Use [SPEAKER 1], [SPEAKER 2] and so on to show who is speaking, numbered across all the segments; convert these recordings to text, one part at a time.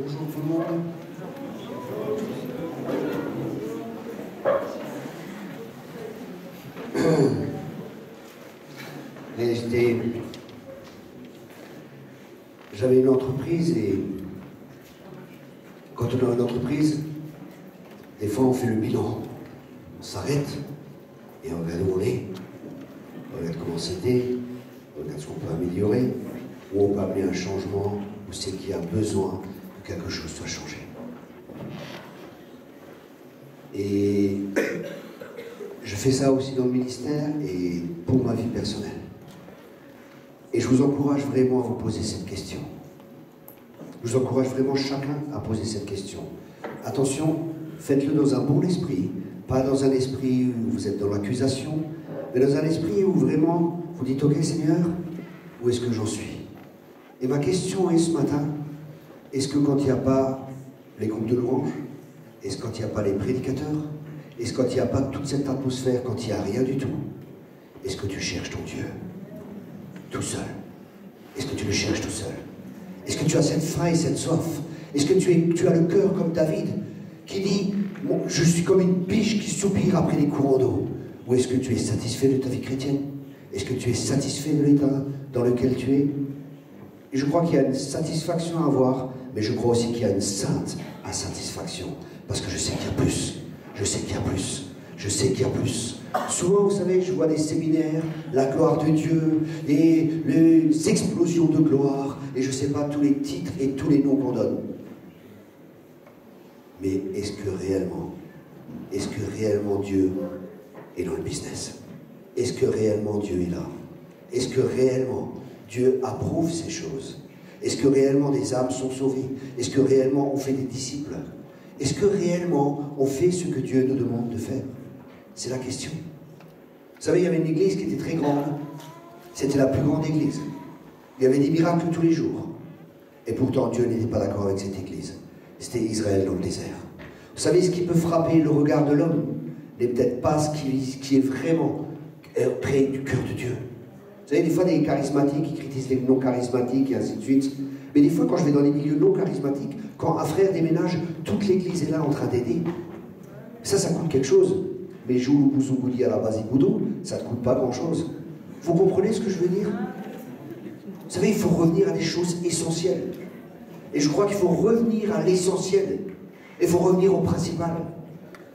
[SPEAKER 1] Bonjour tout le monde. J'avais une entreprise et quand on a une entreprise, des fois on fait le bilan. On s'arrête et on regarde où on est, on regarde comment c'était, on regarde ce qu'on peut améliorer, où on peut amener un changement, où c'est qu'il y a besoin que quelque chose soit changé. Et je fais ça aussi dans le ministère et pour ma vie personnelle. Et je vous encourage vraiment à vous poser cette question. Je vous encourage vraiment chacun à poser cette question. Attention, faites-le dans un bon esprit, pas dans un esprit où vous êtes dans l'accusation, mais dans un esprit où vraiment vous dites « Ok Seigneur, où est-ce que j'en suis ?» Et ma question est ce matin, est-ce que quand il n'y a pas les groupes de louanges, est-ce quand il n'y a pas les prédicateurs, est-ce quand il n'y a pas toute cette atmosphère, quand il n'y a rien du tout, est-ce que tu cherches ton Dieu tout seul? Est-ce que tu le cherches tout seul? Est-ce que tu as cette faim et cette soif? Est-ce que tu as le cœur comme David qui dit bon, « Je suis comme une biche qui soupire après les courants d'eau » ou est-ce que tu es satisfait de ta vie chrétienne? Est-ce que tu es satisfait de l'état dans lequel tu es? Et je crois qu'il y a une satisfaction à avoir, mais je crois aussi qu'il y a une sainte insatisfaction. Parce que je sais qu'il y a plus. Je sais qu'il y a plus. Je sais qu'il y a plus. Souvent, vous savez, je vois des séminaires, la gloire de Dieu, et les explosions de gloire, et je ne sais pas tous les titres et tous les noms qu'on donne. Mais est-ce que réellement Dieu est dans le business? Est-ce que réellement Dieu est là? Est-ce que réellement Dieu approuve ces choses? Est-ce que réellement des âmes sont sauvées? Est-ce que réellement on fait des disciples? Est-ce que réellement on fait ce que Dieu nous demande de faire? C'est la question. Vous savez, il y avait une église qui était très grande. C'était la plus grande église. Il y avait des miracles tous les jours. Et pourtant, Dieu n'était pas d'accord avec cette église. C'était Israël dans le désert. Vous savez, ce qui peut frapper le regard de l'homme n'est peut-être pas ce qui est vraiment près du cœur de Dieu. Vous savez, des fois, des charismatiques qui critiquent les non-charismatiques et ainsi de suite. Mais des fois, quand je vais dans les milieux non-charismatiques, quand un frère déménage, toute l'église est là en train d'aider. Ça coûte quelque chose. Mais Joulou Bouzougoudi à la base Boudou, ça ne coûte pas grand-chose. Vous comprenez ce que je veux dire? Vous savez, il faut revenir à des choses essentielles. Et je crois qu'il faut revenir à l'essentiel. Il faut revenir au principal.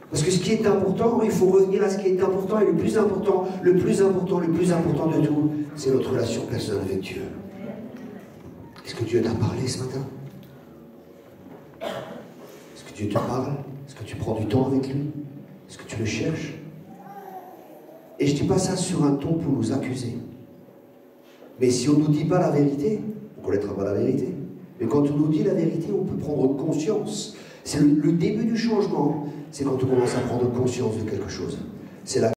[SPEAKER 1] Parce que ce qui est important, il faut revenir à ce qui est important. Et le plus important de tout, c'est notre relation personnelle avec Dieu. Est-ce que Dieu t'a parlé ce matin? Est-ce que Dieu te parle? Est-ce que tu prends du temps avec lui? Est-ce que tu le cherches? Et je ne dis pas ça sur un ton pour nous accuser. Mais si on ne nous dit pas la vérité, on ne connaîtra pas la vérité. Mais quand on nous dit la vérité, on peut prendre conscience. C'est le début du changement, c'est quand on commence à prendre conscience de quelque chose. C'est là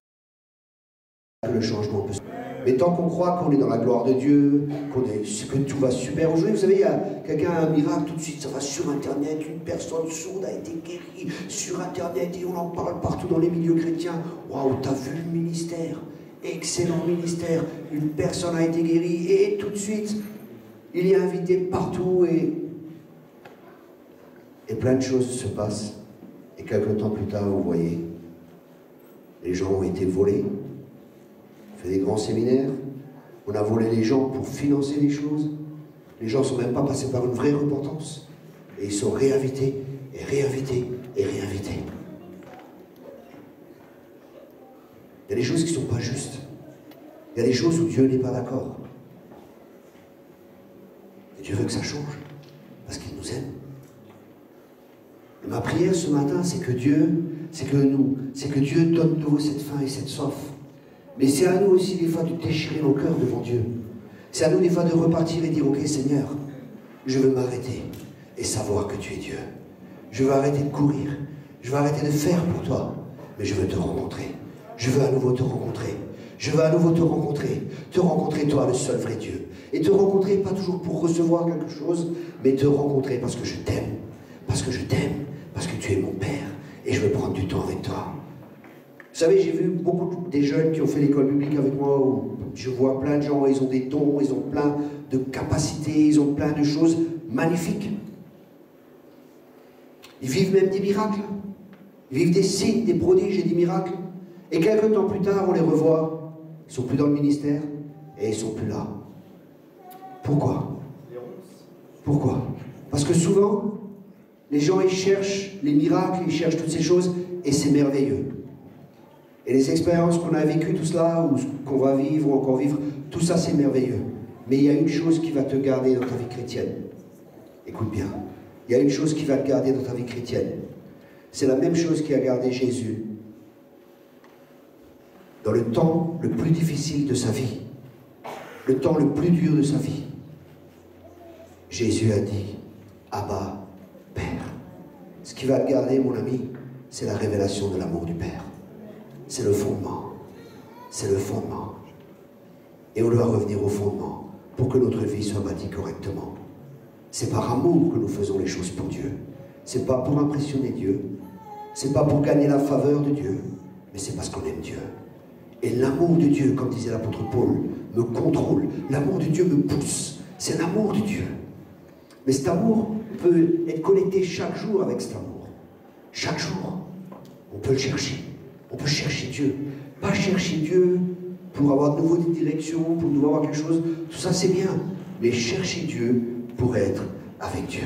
[SPEAKER 1] que le changement peut se faire. Mais tant qu'on croit qu'on est dans la gloire de Dieu, que tout va super. Aujourd'hui, vous savez, il y a quelqu'un a un miracle, tout de suite, ça va sur Internet, une personne sourde a été guérie sur Internet et on en parle partout dans les milieux chrétiens. Waouh, t'as vu le ministère? Excellent ministère, une personne a été guérie et tout de suite, il est invité partout et plein de choses se passent. Et quelques temps plus tard, vous voyez, les gens ont été volés. On fait des grands séminaires, on a volé les gens pour financer les choses. Les gens ne sont même pas passés par une vraie repentance. Et ils sont réinvités, et réinvités, et réinvités. Il y a des choses qui ne sont pas justes. Il y a des choses où Dieu n'est pas d'accord. Et Dieu veut que ça change, parce qu'il nous aime. Et ma prière ce matin, c'est que Dieu donne-nous cette faim et cette soif. Mais c'est à nous aussi des fois de déchirer nos cœurs devant Dieu. C'est à nous des fois de repartir et dire, ok Seigneur, je veux m'arrêter et savoir que tu es Dieu. Je veux arrêter de courir. Je veux arrêter de faire pour toi. Mais je veux te rencontrer. Je veux à nouveau te rencontrer. Je veux à nouveau te rencontrer toi, le seul vrai Dieu. Et te rencontrer pas toujours pour recevoir quelque chose, mais te rencontrer parce que je t'aime. Parce que je t'aime. Parce que tu es mon Père. Et je veux prendre du temps avec toi. Vous savez, j'ai vu beaucoup des jeunes qui ont fait l'école biblique avec moi, où je vois plein de gens, ils ont des dons, ils ont plein de capacités, ils ont plein de choses magnifiques. Ils vivent même des miracles. Ils vivent des signes, des prodiges et des miracles. Et quelques temps plus tard, on les revoit. Ils ne sont plus dans le ministère et ils ne sont plus là. Pourquoi? Pourquoi? Parce que souvent, les gens, ils cherchent les miracles, ils cherchent toutes ces choses, et c'est merveilleux. Et les expériences qu'on a vécues, tout cela, ou qu'on va vivre, ou encore vivre, tout ça, c'est merveilleux. Mais il y a une chose qui va te garder dans ta vie chrétienne. Écoute bien. Il y a une chose qui va te garder dans ta vie chrétienne. C'est la même chose qui a gardé Jésus dans le temps le plus difficile de sa vie, le temps le plus dur de sa vie. Jésus a dit, Abba, Père. Ce qui va te garder, mon ami, c'est la révélation de l'amour du Père. C'est le fondement. C'est le fondement. Et on doit revenir au fondement pour que notre vie soit bâtie correctement. C'est par amour que nous faisons les choses pour Dieu. C'est pas pour impressionner Dieu. C'est pas pour gagner la faveur de Dieu. Mais c'est parce qu'on aime Dieu. Et l'amour de Dieu, comme disait l'apôtre Paul, me contrôle. L'amour de Dieu me pousse. C'est l'amour de Dieu. Mais cet amour peut être connecté chaque jour avec cet amour. Chaque jour, on peut le chercher. On peut chercher Dieu. Pas chercher Dieu pour avoir de nouveau des directions, pour nous avoir quelque chose. Tout ça, c'est bien. Mais chercher Dieu pour être avec Dieu.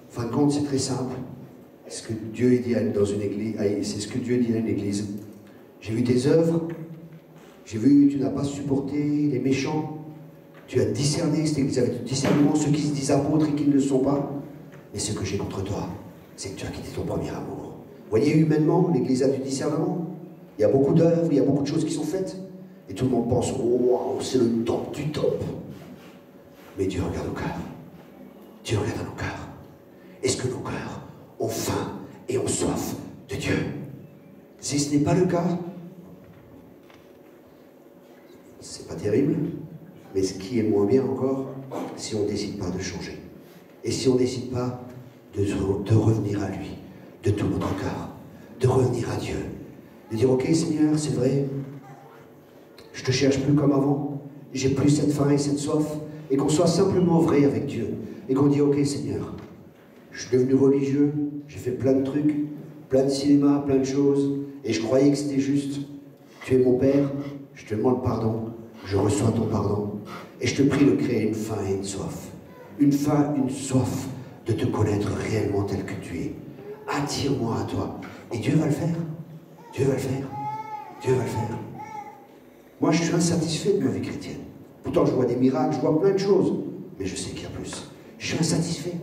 [SPEAKER 1] En fin de compte, c'est très simple. Ce que Dieu dit dans une église, c'est ce que Dieu dit à une église. J'ai vu tes œuvres. J'ai vu que tu n'as pas supporté les méchants. Tu as discerné, cette église avec du discernement, ceux qui se disent apôtres et qui ne le sont pas. Mais ce que j'ai contre toi, c'est que tu as quitté ton premier amour. Voyez, humainement, l'église a du discernement. Il y a beaucoup d'œuvres, il y a beaucoup de choses qui sont faites. Et tout le monde pense, oh, wow, c'est le top du top. Mais Dieu regarde au cœur. Dieu regarde à nos cœurs. Est-ce que nos cœurs ont faim et ont soif de Dieu? Si ce n'est pas le cas, c'est pas terrible. Mais ce qui est moins bien encore, si on ne décide pas de changer. Et si on ne décide pas de revenir à lui, de tout notre cœur, de revenir à Dieu. De dire, ok Seigneur, c'est vrai, je te cherche plus comme avant, j'ai plus cette faim et cette soif, et qu'on soit simplement vrai avec Dieu. Et qu'on dit, ok Seigneur, je suis devenu religieux, j'ai fait plein de trucs, plein de cinéma, plein de choses, et je croyais que c'était juste. Tu es mon Père, je te demande pardon, je reçois ton pardon, et je te prie de créer une faim et une soif. Une faim, une soif de te connaître réellement tel que tu es. Attire-moi à toi. Et Dieu va le faire. Dieu va le faire. Dieu va le faire. Moi, je suis insatisfait de ma vie chrétienne. Pourtant, je vois des miracles, je vois plein de choses. Mais je sais qu'il y a plus. Je suis insatisfait.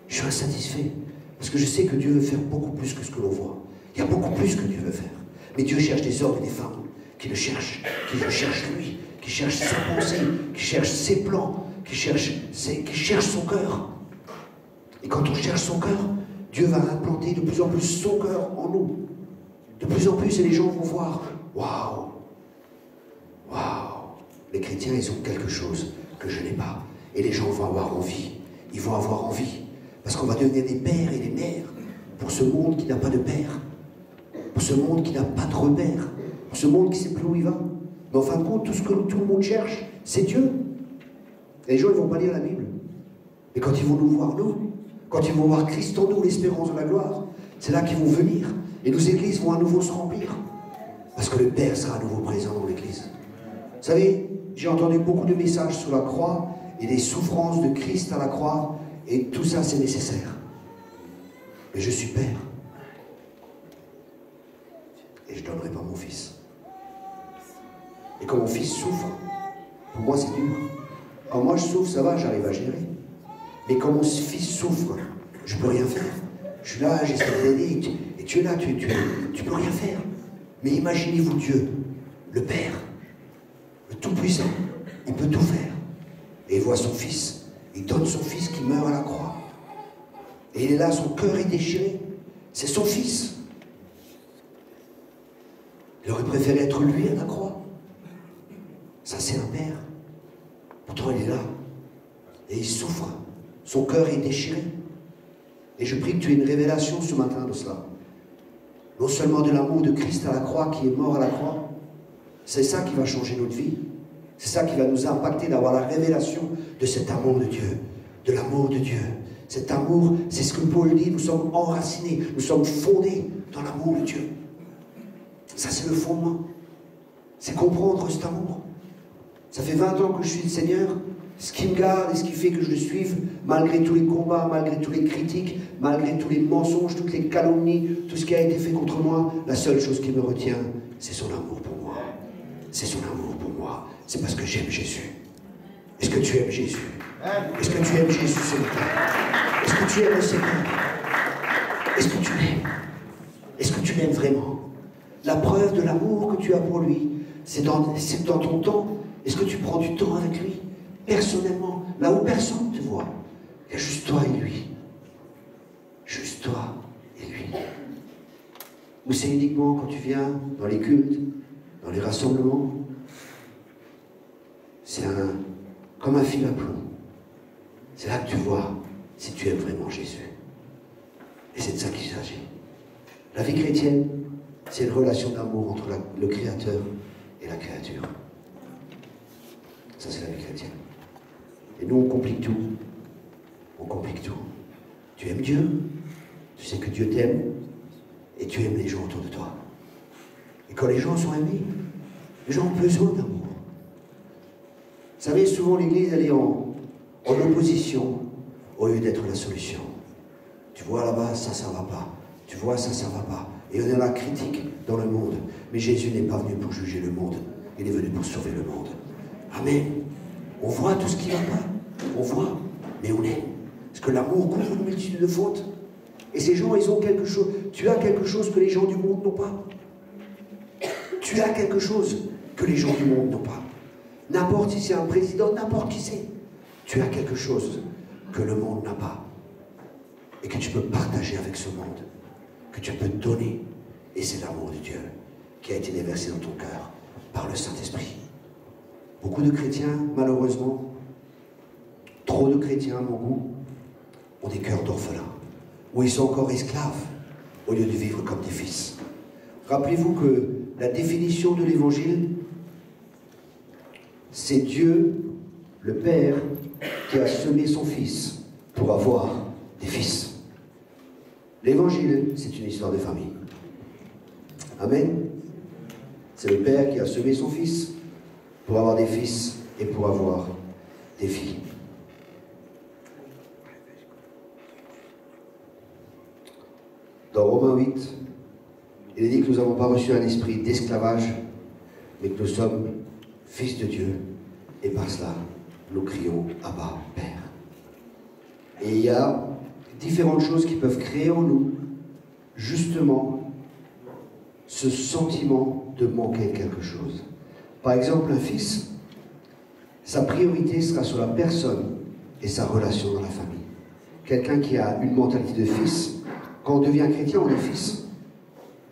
[SPEAKER 1] Je suis insatisfait. Parce que je sais que Dieu veut faire beaucoup plus que ce que l'on voit. Il y a beaucoup plus que Dieu veut faire. Mais Dieu cherche des hommes et des femmes qui le cherchent lui, qui cherchent sa pensée, qui cherchent ses plans, qui cherchent son cœur. Et quand on cherche son cœur, Dieu va implanter de plus en plus son cœur en nous. De plus en plus, et les gens vont voir, waouh, waouh, les chrétiens, ils ont quelque chose que je n'ai pas. Et les gens vont avoir envie. Ils vont avoir envie. Parce qu'on va devenir des pères et des mères pour ce monde qui n'a pas de père. Pour ce monde qui n'a pas de repère. Pour ce monde qui ne sait plus où il va. Mais en fin de compte, tout ce que tout le monde cherche, c'est Dieu. Et les gens, ils ne vont pas lire la Bible. Mais quand ils vont nous voir, nous, quand ils vont voir Christ en nous, l'espérance de la gloire, c'est là qu'ils vont venir. Et nos églises vont à nouveau se remplir. Parce que le Père sera à nouveau présent dans l'église. Vous savez, j'ai entendu beaucoup de messages sur la croix et des souffrances de Christ à la croix. Et tout ça, c'est nécessaire. Mais je suis Père. Et je ne donnerai pas mon fils. Et quand mon fils souffre, pour moi c'est dur. Quand moi je souffre, ça va, j'arrive à gérer. Mais quand mon fils souffre, je ne peux rien faire. Je suis là, j'essaie d'aider, et tu es là, tu peux rien faire. Mais imaginez-vous Dieu, le Père, le Tout-Puissant, il peut tout faire. Et il voit son fils, il donne son fils qui meurt à la croix. Et il est là, son cœur est déchiré. C'est son fils. Il aurait préféré être lui à la croix. Ça, c'est un père. Pourtant, il est là. Et il souffre. Son cœur est déchiré. Et je prie que tu aies une révélation ce matin de cela. Non seulement de l'amour de Christ à la croix, qui est mort à la croix. C'est ça qui va changer notre vie. C'est ça qui va nous impacter d'avoir la révélation de cet amour de Dieu. De l'amour de Dieu. Cet amour, c'est ce que Paul dit, nous sommes enracinés, nous sommes fondés dans l'amour de Dieu. Ça, c'est le fondement. C'est comprendre cet amour. Ça fait 20 ans que je suis le Seigneur. Ce qui me garde et ce qui fait que je le suive, malgré tous les combats, malgré toutes les critiques, malgré tous les mensonges, toutes les calomnies, tout ce qui a été fait contre moi, la seule chose qui me retient, c'est son amour pour moi. C'est son amour pour moi. C'est parce que j'aime Jésus. Est-ce que tu aimes Jésus? Est-ce que tu aimes Jésus ce matin? Est-ce que tu aimes le Seigneur? Est-ce que tu l'aimes? Est-ce que tu l'aimes vraiment? La preuve de l'amour que tu as pour lui, c'est dans ton temps. Est-ce que tu prends du temps avec lui? Personnellement, là où personne ne te voit. Il y a juste toi et lui. Juste toi et lui. Ou c'est uniquement quand tu viens dans les cultes, dans les rassemblements. C'est comme un fil à plomb. C'est là que tu vois si tu aimes vraiment Jésus. Et c'est de ça qu'il s'agit. La vie chrétienne, c'est une relation d'amour entre le Créateur et la créature. Ça, c'est la vie chrétienne. Et nous, on complique tout. On complique tout. Tu aimes Dieu, tu sais que Dieu t'aime, et tu aimes les gens autour de toi. Et quand les gens sont aimés, les gens ont besoin d'amour. Vous savez, souvent l'Église, elle est en opposition au lieu d'être la solution. Tu vois là-bas, ça va pas. Tu vois, ça va pas. Et on est la critique dans le monde. Mais Jésus n'est pas venu pour juger le monde. Il est venu pour sauver le monde. Amen. On voit tout ce qui va pas. On voit, mais on aime. Parce que l'amour couvre une multitude de fautes. Et ces gens, ils ont quelque chose. Tu as quelque chose que les gens du monde n'ont pas. Tu as quelque chose que les gens du monde n'ont pas. N'importe si c'est un président, n'importe qui c'est. Tu as quelque chose que le monde n'a pas. Et que tu peux partager avec ce monde. Que tu peux donner. Et c'est l'amour de Dieu qui a été déversé dans ton cœur par le Saint-Esprit. Beaucoup de chrétiens, malheureusement, trop de chrétiens à mon goût, ont des cœurs d'orphelins, où ils sont encore esclaves, au lieu de vivre comme des fils. Rappelez-vous que la définition de l'Évangile, c'est Dieu, le Père, qui a semé son Fils pour avoir des fils. L'Évangile, c'est une histoire de famille. Amen. C'est le Père qui a semé son Fils pour avoir des fils et pour avoir des filles. Dans Romains 8, il est dit que nous n'avons pas reçu un esprit d'esclavage, mais que nous sommes fils de Dieu, et par cela, nous crions Abba, Père. Et il y a différentes choses qui peuvent créer en nous, justement, ce sentiment de manquer quelque chose. Par exemple, un fils, sa priorité sera sur la personne et sa relation dans la famille. Quelqu'un qui a une mentalité de fils, quand on devient chrétien, on est fils.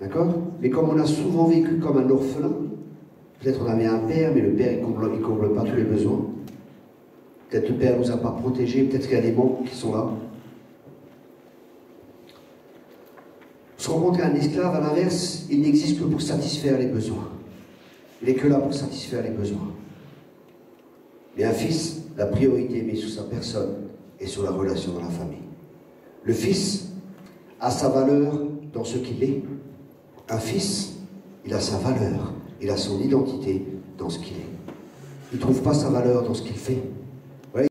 [SPEAKER 1] D'accord? Mais comme on a souvent vécu comme un orphelin, peut-être on avait un père, mais le père il comble pas tous les besoins. Peut-être le père ne nous a pas protégés, peut-être qu'il y a des membres qui sont là. On se rend compte qu'un esclave, à l'inverse, il n'existe que pour satisfaire les besoins. Il n'est que là pour satisfaire les besoins. Mais un fils, la priorité est mise sur sa personne et sur la relation dans la famille. Le fils a sa valeur dans ce qu'il est. Un fils, il a sa valeur, il a son identité dans ce qu'il est. Il ne trouve pas sa valeur dans ce qu'il fait. Vous voyez,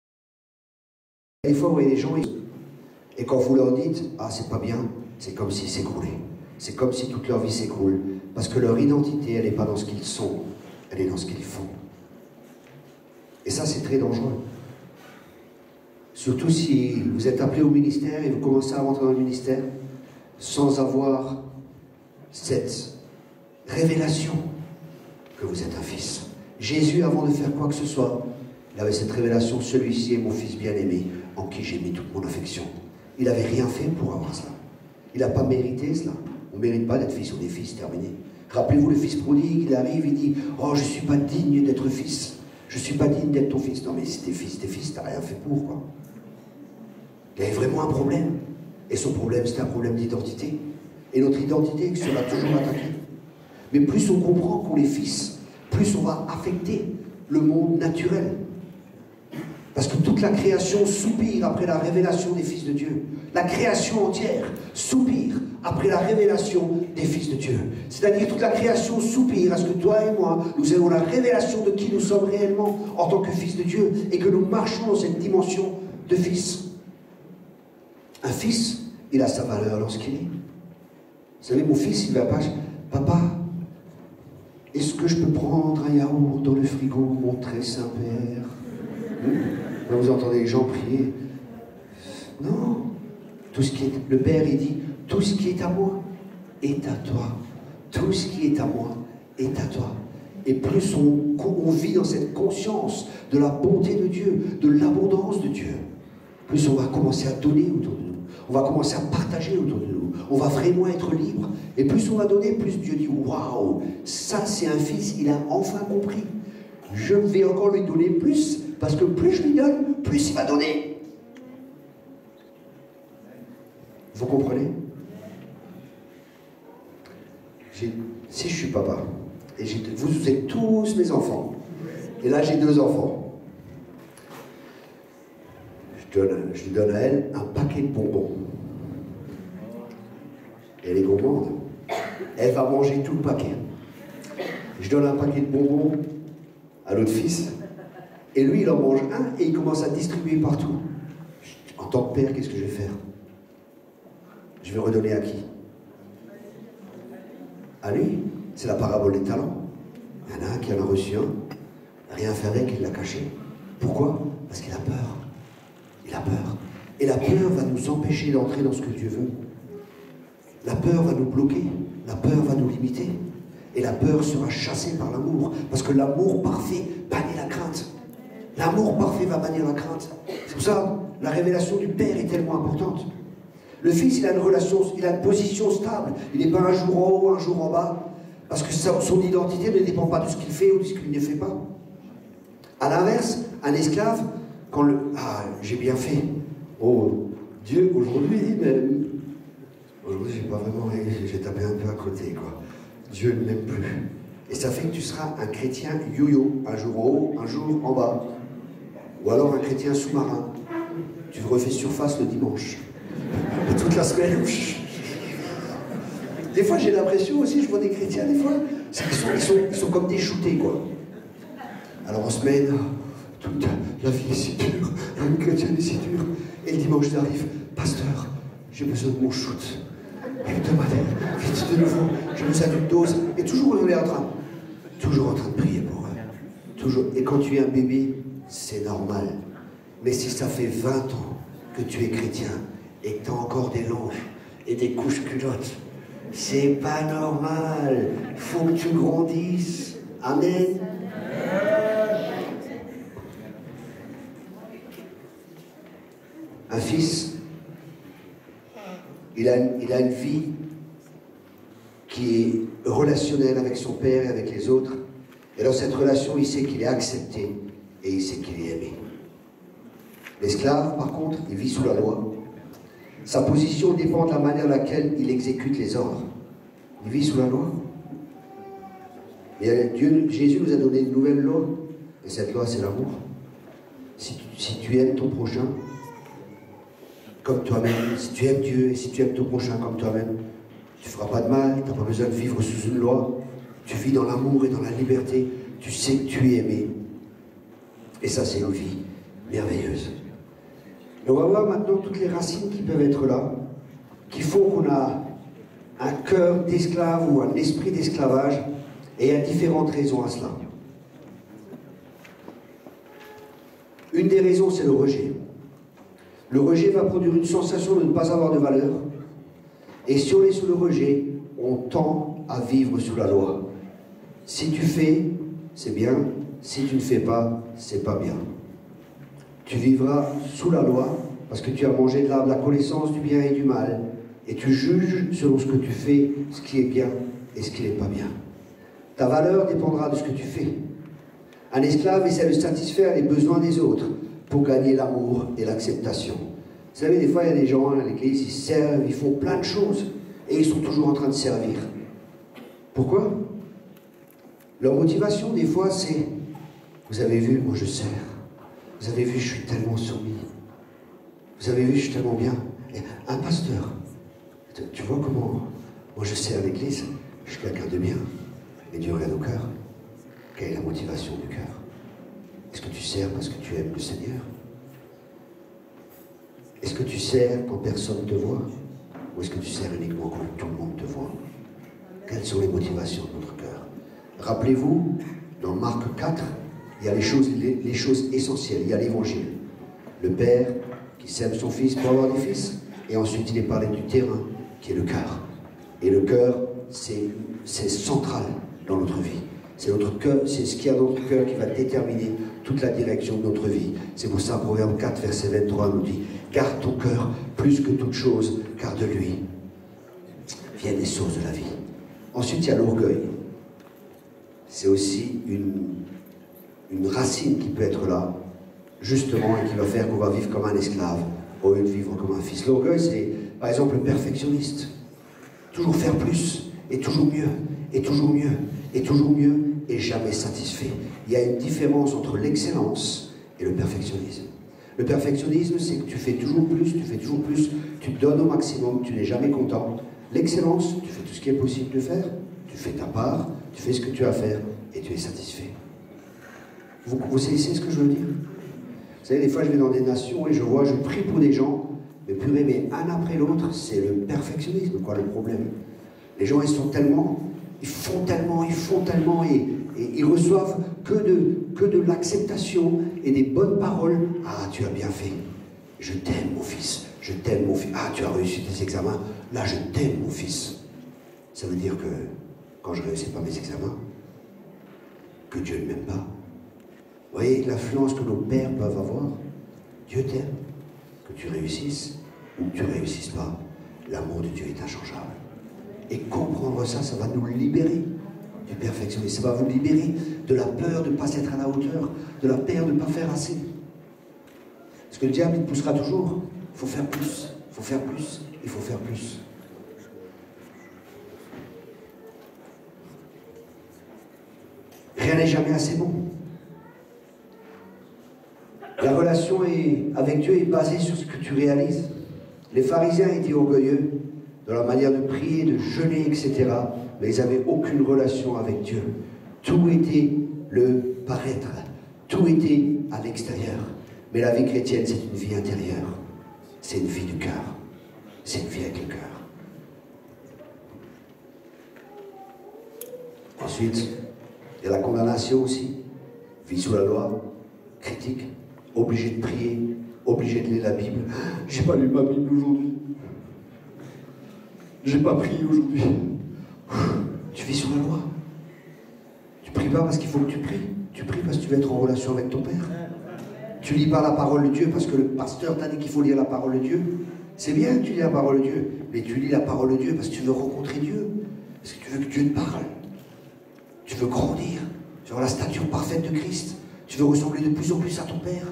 [SPEAKER 1] des fois, vous voyez des gens, et quand vous leur dites « Ah, c'est pas bien », c'est comme s'ils s'écroulaient. C'est comme si toute leur vie s'écroule. Parce que leur identité, elle n'est pas dans ce qu'ils sont, elle est dans ce qu'ils font. Et ça, c'est très dangereux. Surtout si vous êtes appelé au ministère et vous commencez à rentrer dans le ministère sans avoir cette révélation que vous êtes un fils. Jésus, avant de faire quoi que ce soit, il avait cette révélation, celui-ci est mon fils bien-aimé, en qui j'ai mis toute mon affection. Il n'avait rien fait pour avoir cela. Il n'a pas mérité cela. On ne mérite pas d'être fils, on est fils, terminé. Rappelez-vous le fils prodigue, il arrive, il dit « Oh, je ne suis pas digne d'être fils. Je ne suis pas digne d'être ton fils. » Non, mais si t'es fils, t'as rien fait pour, quoi. Il avait vraiment un problème. Et son problème, c'était un problème d'identité. Et notre identité sera toujours attaquée. Mais plus on comprend qu'on est fils, plus on va affecter le monde naturel. Parce que toute toute la création soupire après la révélation des fils de Dieu. La création entière soupire après la révélation des fils de Dieu. C'est-à-dire toute la création soupire à ce que toi et moi, nous ayons la révélation de qui nous sommes réellement en tant que fils de Dieu et que nous marchons dans cette dimension de fils. Un fils, il a sa valeur lorsqu'il est. Vous savez, mon fils, il va pas... Papa, est-ce que je peux prendre un yaourt dans le frigo, mon très Saint-Père? Vous entendez les gens prier. Non. Tout ce qui est... Le Père, il dit, tout ce qui est à moi est à toi. Tout ce qui est à moi est à toi. Et plus on vit dans cette conscience de la bonté de Dieu, de l'abondance de Dieu, plus on va commencer à donner autour de nous. On va commencer à partager autour de nous. On va vraiment être libre. Et plus on va donner, plus Dieu dit, waouh, ça c'est un fils, il a enfin compris. Je vais encore lui donner plus, parce que plus je lui donne, plus il va donner. Vous comprenez? Si je suis papa, et vous êtes tous mes enfants, et là j'ai 2 enfants, je lui donne à elle un paquet de bonbons. Et elle est gourmande. Elle va manger tout le paquet. Je donne un paquet de bonbons à l'autre fils, et lui il en mange un, et il commence à distribuer partout. En tant que père, qu'est-ce que je vais faire? Je vais redonner à qui? À lui. C'est la parabole des talents. Il y en a un qui en a reçu un, rien fait avec, il l'a caché. Pourquoi? Parce qu'il a peur. Il a peur. Et la peur va nous empêcher d'entrer dans ce que Dieu veut. La peur va nous bloquer. La peur va nous limiter. Et la peur sera chassée par l'amour. Parce que l'amour parfait bannit la crainte. L'amour parfait va bannir la crainte. C'est pour ça, la révélation du Père est tellement importante. Le Fils, il a une relation, il a une position stable. Il n'est pas un jour en haut, un jour en bas. Parce que son identité ne dépend pas de ce qu'il fait ou de ce qu'il ne fait pas. À l'inverse, un esclave, quand le... Ah, j'ai bien fait. Oh, Dieu, aujourd'hui, même. Aujourd'hui, j'ai pas vraiment... J'ai tapé un peu à côté, quoi. Dieu ne m'aime plus. Et ça fait que tu seras un chrétien yo-yo. Un jour en haut, un jour en bas. Ou alors un chrétien sous-marin. Tu refais surface le dimanche. Et toute la semaine... Des fois, j'ai l'impression aussi, je vois des chrétiens, des fois, ils sont comme des shootés, quoi. Alors en semaine, toute la vie est si dure, la vie chrétienne est si dure. Et le dimanche, j'arrive, pasteur, j'ai besoin de mon shoot. Hebdomadaire, vite de nouveau, j'ai besoin d'une dose. Et toujours on est en train de prier pour eux. Toujours. Et quand tu es un bébé, c'est normal. Mais si ça fait 20 ans que tu es chrétien et que tu as encore des longes et des couches culottes, c'est pas normal. Faut que tu grandisses. Amen. Un fils, il a une vie qui est relationnelle avec son père et avec les autres. Et dans cette relation, il sait qu'il est accepté et il sait qu'il est aimé. L'esclave, par contre, il vit sous la loi. Sa position dépend de la manière dans laquelle il exécute les ordres. Il vit sous la loi. Et Jésus nous a donné une nouvelle loi. Et cette loi, c'est l'amour. Si tu aimes ton prochain comme toi-même, si tu aimes Dieu et si tu aimes ton prochain comme toi-même, tu ne feras pas de mal, tu n'as pas besoin de vivre sous une loi. Tu vis dans l'amour et dans la liberté. Tu sais que tu es aimé. Et ça, c'est une vie merveilleuse. Et on va voir maintenant toutes les racines qui peuvent être là, qui font qu'on a un cœur d'esclave ou un esprit d'esclavage, et il y a différentes raisons à cela. Une des raisons, c'est le rejet. Le rejet va produire une sensation de ne pas avoir de valeur, et si on est sous le rejet, on tend à vivre sous la loi. Si tu fais, c'est bien, si tu ne fais pas, c'est pas bien. Tu vivras sous la loi parce que tu as mangé de l'arbre de la connaissance du bien et du mal et tu juges selon ce que tu fais, ce qui est bien et ce qui n'est pas bien. Ta valeur dépendra de ce que tu fais. Un esclave essaie de satisfaire les besoins des autres pour gagner l'amour et l'acceptation. Vous savez, des fois, il y a des gens à l'église, ils servent, ils font plein de choses et ils sont toujours en train de servir. Pourquoi? Leur motivation, des fois, c'est « Vous avez vu, moi je sers. Vous avez vu, je suis tellement soumis. Vous avez vu, je suis tellement bien. Et un pasteur, tu vois comment, moi je sers l'église, je suis quelqu'un de bien, mais Dieu regarde au cœur. Quelle est la motivation du cœur? Est-ce que tu sers parce que tu aimes le Seigneur? Est-ce que tu sers quand personne te voit? Ou est-ce que tu sers uniquement quand tout le monde te voit? Quelles sont les motivations de notre cœur? Rappelez-vous, dans Marc 4, il y a les choses essentielles, il y a l'évangile. Le Père qui sème son Fils pour avoir des fils, et ensuite il est parlé du terrain, qui est le cœur. Et le cœur, c'est central dans notre vie. C'est notre cœur, c'est ce qu'il y a dans notre cœur qui va déterminer toute la direction de notre vie. C'est pour ça, Proverbe 4, verset 23 nous dit, garde ton cœur plus que toute chose, car de lui viennent les sources de la vie. Ensuite, il y a l'orgueil. C'est aussi une racine qui peut être là, justement, et qui va faire qu'on va vivre comme un esclave, au lieu de vivre comme un fils. L'orgueil, c'est, par exemple, le perfectionniste. Toujours faire plus, et toujours mieux, et toujours mieux, et toujours mieux, et jamais satisfait. Il y a une différence entre l'excellence et le perfectionnisme. Le perfectionnisme, c'est que tu fais toujours plus, tu te donnes au maximum, tu n'es jamais content. L'excellence, tu fais tout ce qui est possible de faire, tu fais ta part, tu fais ce que tu as à faire, et tu es satisfait. Vous saisissez ce que je veux dire? Vous savez, des fois je vais dans des nations et je prie pour des gens, mais purée, mais un après l'autre, c'est le perfectionnisme, quoi, le problème. Les gens, ils sont tellement, ils font tellement, et ils reçoivent que de l'acceptation et des bonnes paroles. Ah, tu as bien fait. Je t'aime, mon fils. Je t'aime, mon fils. Ah, tu as réussi tes examens. Là, je t'aime, mon fils. Ça veut dire que quand je ne réussis pas mes examens, que Dieu ne m'aime pas. Vous voyez l'influence que nos pères peuvent avoir? Dieu t'aime. Que tu réussisses ou que tu ne réussisses pas, l'amour de Dieu est inchangeable. Et comprendre ça, ça va nous libérer du perfectionnisme. Ça va vous libérer de la peur de ne pas être à la hauteur, de la peur de ne pas faire assez. Parce que le diable, il te poussera toujours. Il faut faire plus, il faut faire plus, il faut faire plus. Rien n'est jamais assez bon. La relation avec Dieu est basée sur ce que tu réalises. Les pharisiens étaient orgueilleux dans la manière de prier, de jeûner, etc. Mais ils n'avaient aucune relation avec Dieu. Tout était le paraître. Tout était à l'extérieur. Mais la vie chrétienne, c'est une vie intérieure. C'est une vie du cœur. C'est une vie avec le cœur. Ensuite, il y a la condamnation aussi. Vie sous la loi, critique, obligé de prier, obligé de lire la Bible. J'ai pas lu ma Bible aujourd'hui. J'ai pas prié aujourd'hui. Tu vis sous la loi. Tu pries pas parce qu'il faut que tu pries. Tu pries parce que tu veux être en relation avec ton Père. Tu lis pas la parole de Dieu parce que le pasteur t'a dit qu'il faut lire la parole de Dieu. C'est bien que tu lis la parole de Dieu, mais tu lis la parole de Dieu parce que tu veux rencontrer Dieu. Parce que tu veux que Dieu te parle. Tu veux grandir. Tu veux avoir la stature parfaite de Christ. Tu veux ressembler de plus en plus à ton Père.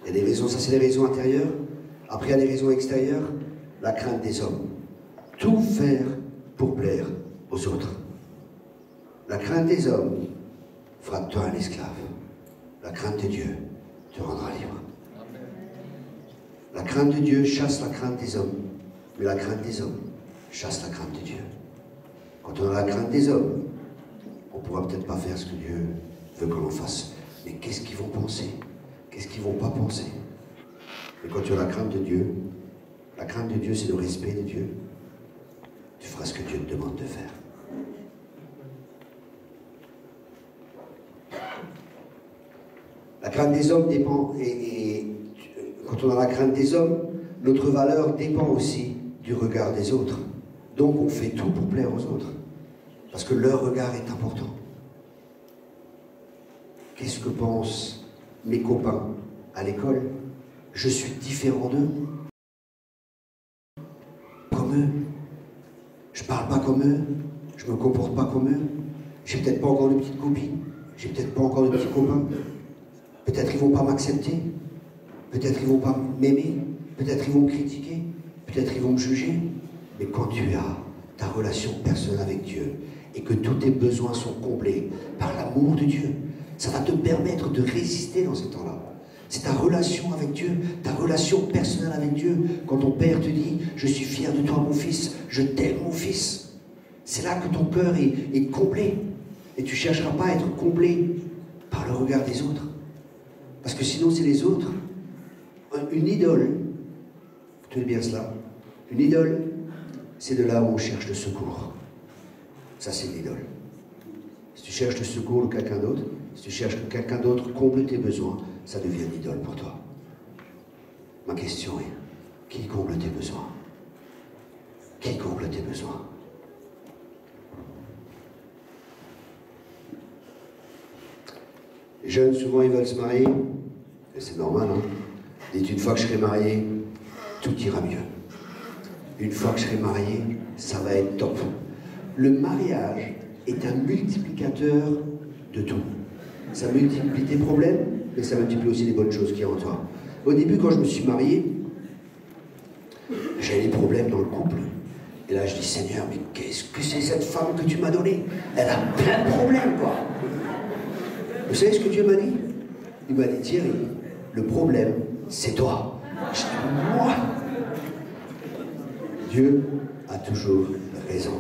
[SPEAKER 1] Il y a des raisons, ça c'est les raisons intérieures. Après il y a des raisons extérieures. La crainte des hommes. Tout faire pour plaire aux autres. La crainte des hommes fera de toi un esclave. La crainte de Dieu te rendra libre. La crainte de Dieu chasse la crainte des hommes. Mais la crainte des hommes chasse la crainte de Dieu. Quand on a la crainte des hommes, on ne pourra peut-être pas faire ce que Dieu veut que l'on fasse. Mais qu'est-ce qu'ils vont penser? Qu'est-ce qu'ils ne vont pas penser? Mais quand tu as la crainte de Dieu c'est le respect de Dieu. Tu feras ce que Dieu te demande de faire. La crainte des hommes dépend, et quand on a la crainte des hommes, notre valeur dépend aussi du regard des autres. Donc on fait tout pour plaire aux autres. Parce que leur regard est important. Qu'est-ce que pensent mes copains à l'école? Je suis différent d'eux. Comme eux. Je parle pas comme eux. Je me comporte pas comme eux. J'ai peut-être pas encore de petites copines. J'ai peut-être pas encore de petits copains. Peut-être ils vont pas m'accepter. Peut-être ils vont pas m'aimer. Peut-être ils vont me critiquer. Peut-être ils vont me juger. Mais quand tu as ta relation personnelle avec Dieu et que tous tes besoins sont comblés par l'amour de Dieu. Ça va te permettre de résister dans ce temps-là. C'est ta relation avec Dieu, ta relation personnelle avec Dieu. Quand ton Père te dit « Je suis fier de toi mon fils, je t'aime mon fils », c'est là que ton cœur est comblé. Et tu ne chercheras pas à être comblé par le regard des autres. Parce que sinon c'est les autres. Une idole, tenez bien cela, une idole, c'est de là où on cherche le secours. Ça c'est une idole. Si tu cherches le secours de quelqu'un d'autre, si tu cherches que quelqu'un d'autre comble tes besoins, ça devient une idole pour toi. Ma question est, qui comble tes besoins? Qui comble tes besoins? Les jeunes, souvent, ils veulent se marier, et c'est normal, hein. Ils disent, une fois que je serai marié, tout ira mieux. Une fois que je serai marié, ça va être top. Le mariage est un multiplicateur de tout. Ça multiplie tes problèmes, mais ça multiplie aussi les bonnes choses qu'il y a en toi. Au début, quand je me suis marié, j'avais des problèmes dans le couple. Et là, je dis, Seigneur, mais qu'est-ce que c'est cette femme que tu m'as donnée? Elle a plein de problèmes, quoi. Vous savez ce que Dieu m'a dit? Il m'a dit, Thierry, le problème, c'est toi. Je dis, moi? Dieu a toujours raison.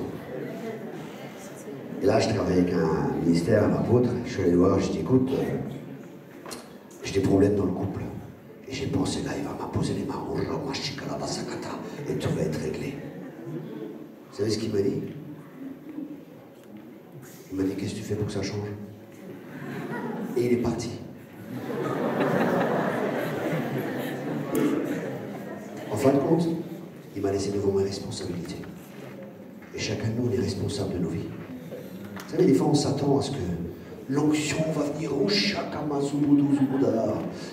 [SPEAKER 1] Et là, je travaille avec un ministère, un apôtre. Je suis allé le voir, je dis, écoute, j'ai des problèmes dans le couple. Et j'ai pensé, là, il va m'imposer les mains. Et tout va être réglé. Vous savez ce qu'il m'a dit? Il m'a dit, qu'est-ce que tu fais pour que ça change? Et il est parti. En fin de compte, il m'a laissé devant mes responsabilités. Et chacun de nous, on est responsable de nos vies. Vous savez, des fois, on s'attend à ce que l'onction va venir au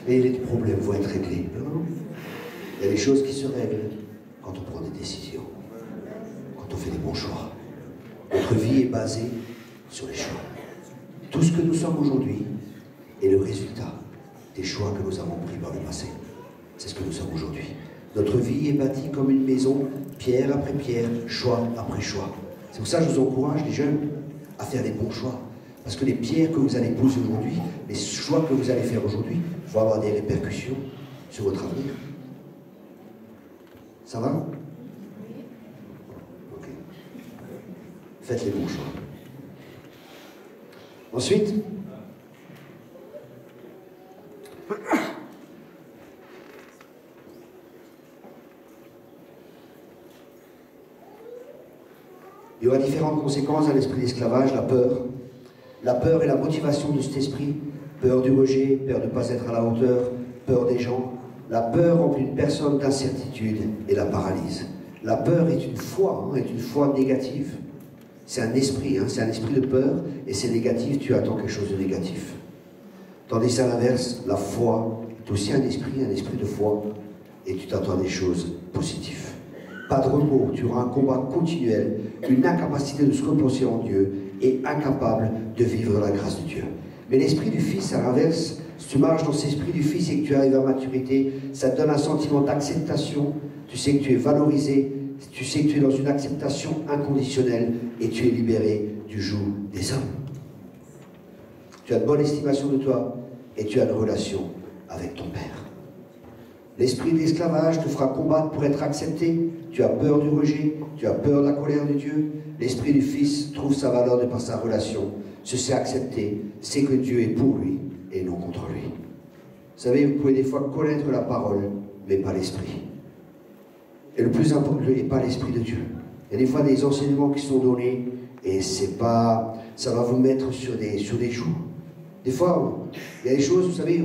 [SPEAKER 1] et les problèmes vont être réglés. Non. Il y a des choses qui se règlent quand on prend des décisions, quand on fait des bons choix. Notre vie est basée sur les choix. Tout ce que nous sommes aujourd'hui est le résultat des choix que nous avons pris par le passé. C'est ce que nous sommes aujourd'hui. Notre vie est bâtie comme une maison, pierre après pierre, choix après choix. C'est pour ça que je vous encourage, les jeunes, à faire des bons choix. Parce que les pierres que vous allez poser aujourd'hui, les choix que vous allez faire aujourd'hui, vont avoir des répercussions sur votre avenir. Ça va? Ok. Faites les bons choix. Ensuite, il y aura différentes conséquences à l'esprit d'esclavage, la peur. La peur est la motivation de cet esprit. Peur du rejet, peur de ne pas être à la hauteur, peur des gens. La peur remplit une personne d'incertitude et la paralyse. La peur est une foi négative. C'est un esprit de peur, et c'est négatif, tu attends quelque chose de négatif. Tandis qu'à l'inverse, la foi est aussi un esprit de foi, et tu t'attends des choses positives. Pas de repos, tu auras un combat continuel, une incapacité de se reposer en Dieu, et incapable de vivre dans la grâce de Dieu. Mais l'esprit du Fils, à l'inverse, si tu marches dans cet esprit du Fils et que tu arrives à maturité, ça te donne un sentiment d'acceptation, tu sais que tu es valorisé, tu sais que tu es dans une acceptation inconditionnelle et tu es libéré du joug des hommes. Tu as de bonne estimation de toi et tu as une relation avec ton Père. L'esprit d'esclavage te fera combattre pour être accepté. Tu as peur du rejet, tu as peur de la colère de Dieu. L'esprit du Fils trouve sa valeur de par sa relation, se sait accepter, sait que Dieu est pour lui et non contre lui. Vous savez, vous pouvez des fois connaître la parole, mais pas l'esprit. Et le plus important n'est pas l'esprit de Dieu. Il y a des fois des enseignements qui sont donnés et c'est pas, ça va vous mettre sur des joues. Des fois, il y a des choses, vous savez,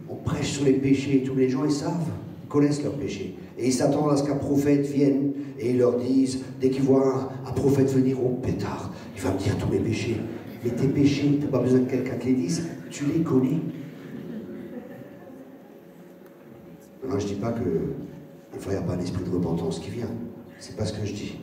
[SPEAKER 1] on prêche sur les péchés et tous les gens, ils savent, ils connaissent leurs péchés. Et ils s'attendent à ce qu'un prophète vienne et ils leur disent, dès qu'ils voient un prophète venir, oh pétard, il va me dire tous mes péchés. Mais tes péchés, tu n'as pas besoin que quelqu'un te les dise, tu les connais. Moi, je ne dis pas que des fois, il n'y a pas un esprit de repentance qui vient. C'est pas ce que je dis.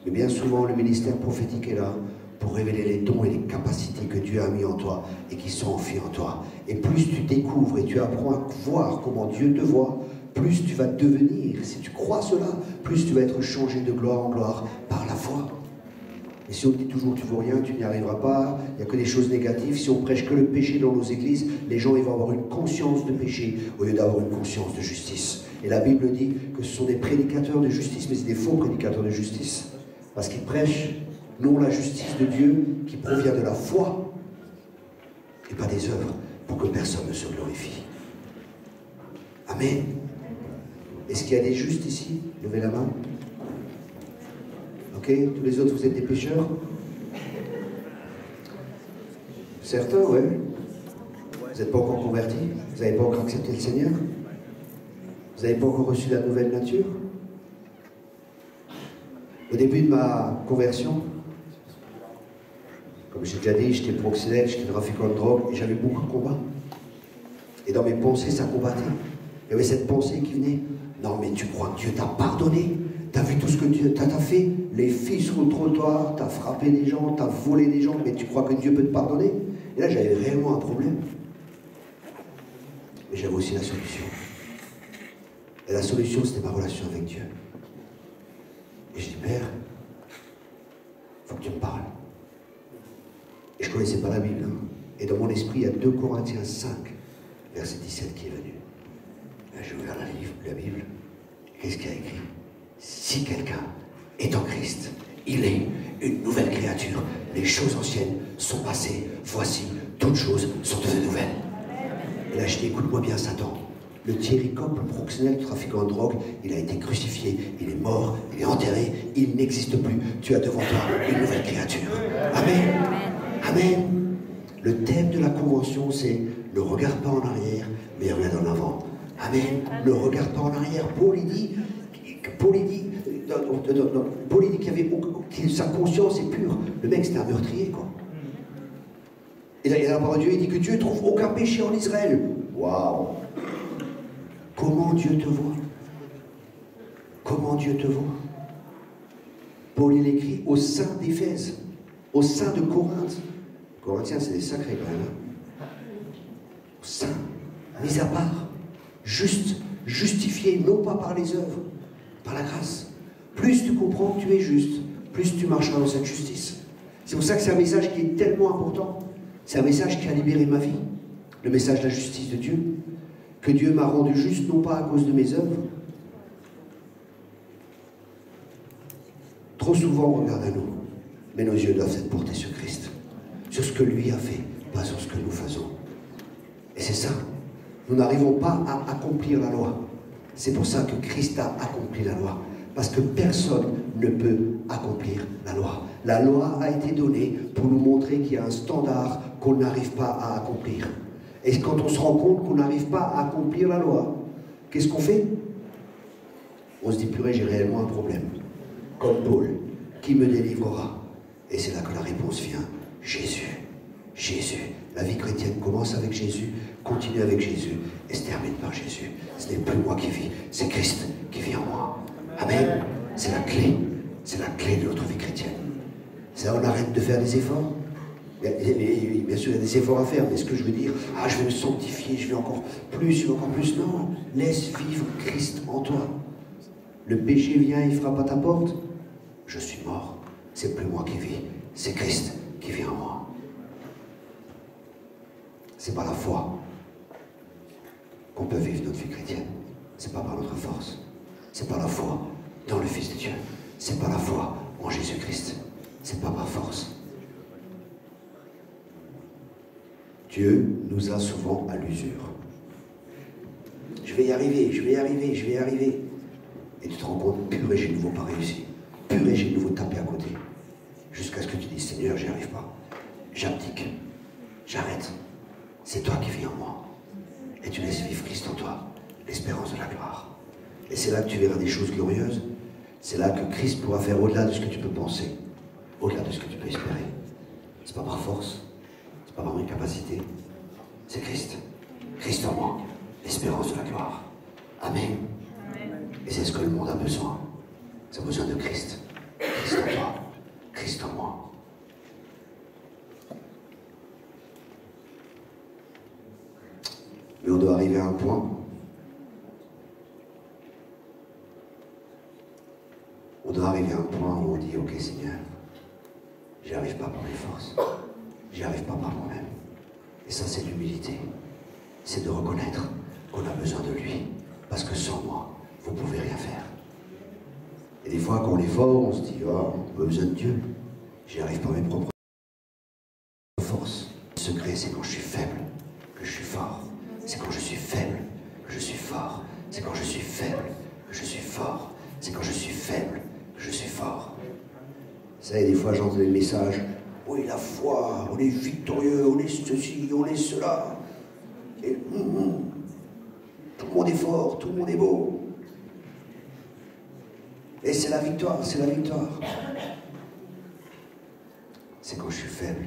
[SPEAKER 1] Mais bien souvent, le ministère prophétique est là pour révéler les dons et les capacités que Dieu a mis en toi et qui sont enfuis en toi. Et plus tu découvres et tu apprends à voir comment Dieu te voit, plus tu vas devenir, si tu crois cela, plus tu vas être changé de gloire en gloire par la foi. Et si on te dit toujours tu ne vaux rien, tu n'y arriveras pas, il n'y a que des choses négatives, si on prêche que le péché dans nos églises, les gens ils vont avoir une conscience de péché au lieu d'avoir une conscience de justice. Et la Bible dit que ce sont des prédicateurs de justice, mais c'est des faux prédicateurs de justice. Parce qu'ils prêchent non la justice de Dieu qui provient de la foi et pas des œuvres pour que personne ne se glorifie. Amen. Est-ce qu'il y a des justes ici? Levez la main. Ok, tous les autres, vous êtes des pécheurs? Certains, oui. Vous n'êtes pas encore convertis? Vous n'avez pas encore accepté le Seigneur? Vous n'avez pas encore reçu la nouvelle nature? Au début de ma conversion, comme j'ai déjà dit, j'étais proxénète, j'étais trafiquant de drogue, et j'avais beaucoup de combats. Et dans mes pensées, ça combattait. Il y avait cette pensée qui venait. Non, mais tu crois que Dieu t'a pardonné? T'as vu tout ce que Dieu t'a fait? Les filles sur le trottoir, t'as frappé des gens, t'as volé des gens, mais tu crois que Dieu peut te pardonner? Et là, j'avais réellement un problème. Mais j'avais aussi la solution. Et la solution, c'était ma relation avec Dieu. Et je dis, Père, il faut que tu me parles. Et je ne connaissais pas la Bible. Hein. Et dans mon esprit, il y a 2 Corinthiens 5, verset 17 qui est venu. Là, j'ai ouvert la Bible. Qu'est-ce qu'il y a écrit? Si quelqu'un est en Christ, il est une nouvelle créature. Les choses anciennes sont passées. Voici, toutes choses sont devenues nouvelles. Et là, je dis, écoute-moi bien, Satan. Le Thierry Coq, le proxénète, le trafiquant de drogue, il a été crucifié, il est mort, il est enterré, il n'existe plus. Tu as devant toi une nouvelle créature. Amen. Amen. Le thème de la convention, c'est ne regarde pas en arrière, mais regarde en avant. Amen. Ne regarde pas en arrière. Paul, il dit que sa conscience est pure. Le mec, c'était un meurtrier, quoi. Et là, la parole de Dieu, il dit que Dieu ne trouve aucun péché en Israël. Waouh! Comment Dieu te voit? Comment Dieu te voit? Paul, il écrit au sein d'Éphèse, au sein de Corinthe. Corinthiens, c'est des sacrés quand même. Hein? Au sein, mis à part, juste, justifié, non pas par les œuvres, par la grâce. Plus tu comprends que tu es juste, plus tu marcheras dans cette justice. C'est pour ça que c'est un message qui est tellement important. C'est un message qui a libéré ma vie. Le message de la justice de Dieu. Que Dieu m'a rendu juste, non pas à cause de mes œuvres. Trop souvent, on regarde à nous. Mais nos yeux doivent être portés sur Christ. Sur ce que lui a fait, pas sur ce que nous faisons. Et c'est ça. Nous n'arrivons pas à accomplir la loi. C'est pour ça que Christ a accompli la loi. Parce que personne ne peut accomplir la loi. La loi a été donnée pour nous montrer qu'il y a un standard qu'on n'arrive pas à accomplir. Et quand on se rend compte qu'on n'arrive pas à accomplir la loi, qu'est-ce qu'on fait? On se dit, purée, j'ai réellement un problème. Comme Paul, qui me délivrera? Et c'est là que la réponse vient. Jésus. Jésus. La vie chrétienne commence avec Jésus, continue avec Jésus et se termine par Jésus. Ce n'est plus moi qui vis, c'est Christ qui vit en moi. Amen. C'est la clé. C'est la clé de notre vie chrétienne. C'est là où on arrête de faire des efforts. Bien sûr, il y a des efforts à faire, mais ce que je veux dire, je vais me sanctifier, je vais encore plus. Non, laisse vivre Christ en toi. Le péché vient, il frappe à ta porte. Je suis mort. C'est plus moi qui vis, c'est Christ qui vit en moi. C'est par la foi qu'on peut vivre notre vie chrétienne. C'est pas par notre force. C'est par la foi dans le Fils de Dieu. C'est par la foi en Jésus-Christ. C'est pas par force. Dieu nous a souvent à l'usure. Je vais y arriver. Et tu te rends compte, purée, j'ai de nouveau pas réussi. Purée, j'ai de nouveau tapé à côté. Jusqu'à ce que tu dises, Seigneur, j'y arrive pas. J'abdique. J'arrête. C'est toi qui vis en moi. Et tu laisses vivre Christ en toi. L'espérance de la gloire. Et c'est là que tu verras des choses glorieuses. C'est là que Christ pourra faire au-delà de ce que tu peux penser. Au-delà de ce que tu peux espérer. C'est pas par force. C'est pas par mes capacités. C'est Christ. Christ en moi. L'espérance de la gloire. Amen. Et c'est ce que le monde a besoin. Ça a besoin de Christ. Christ en toi. Christ en moi. Mais on doit arriver à un point. On doit arriver à un point où on dit, ok Seigneur, J'y arrive pas par mes forces. J'y arrive pas par moi-même. Et ça, c'est l'humilité. C'est de reconnaître qu'on a besoin de lui. Parce que sans moi, vous ne pouvez rien faire. Et des fois, quand on est fort, on se dit, oh, on a besoin de Dieu. J'y arrive par mes propres forces. Le secret, c'est quand je suis faible que je suis fort. C'est quand je suis faible que je suis fort. C'est quand je suis faible que je suis fort. C'est quand je suis faible que je suis fort. Vous savez, des fois, j'entends des messages. Oui, la foi, on est victorieux, on est ceci, on est cela. Et tout le monde est fort, tout le monde est beau. Et c'est la victoire, c'est la victoire. C'est quand je suis faible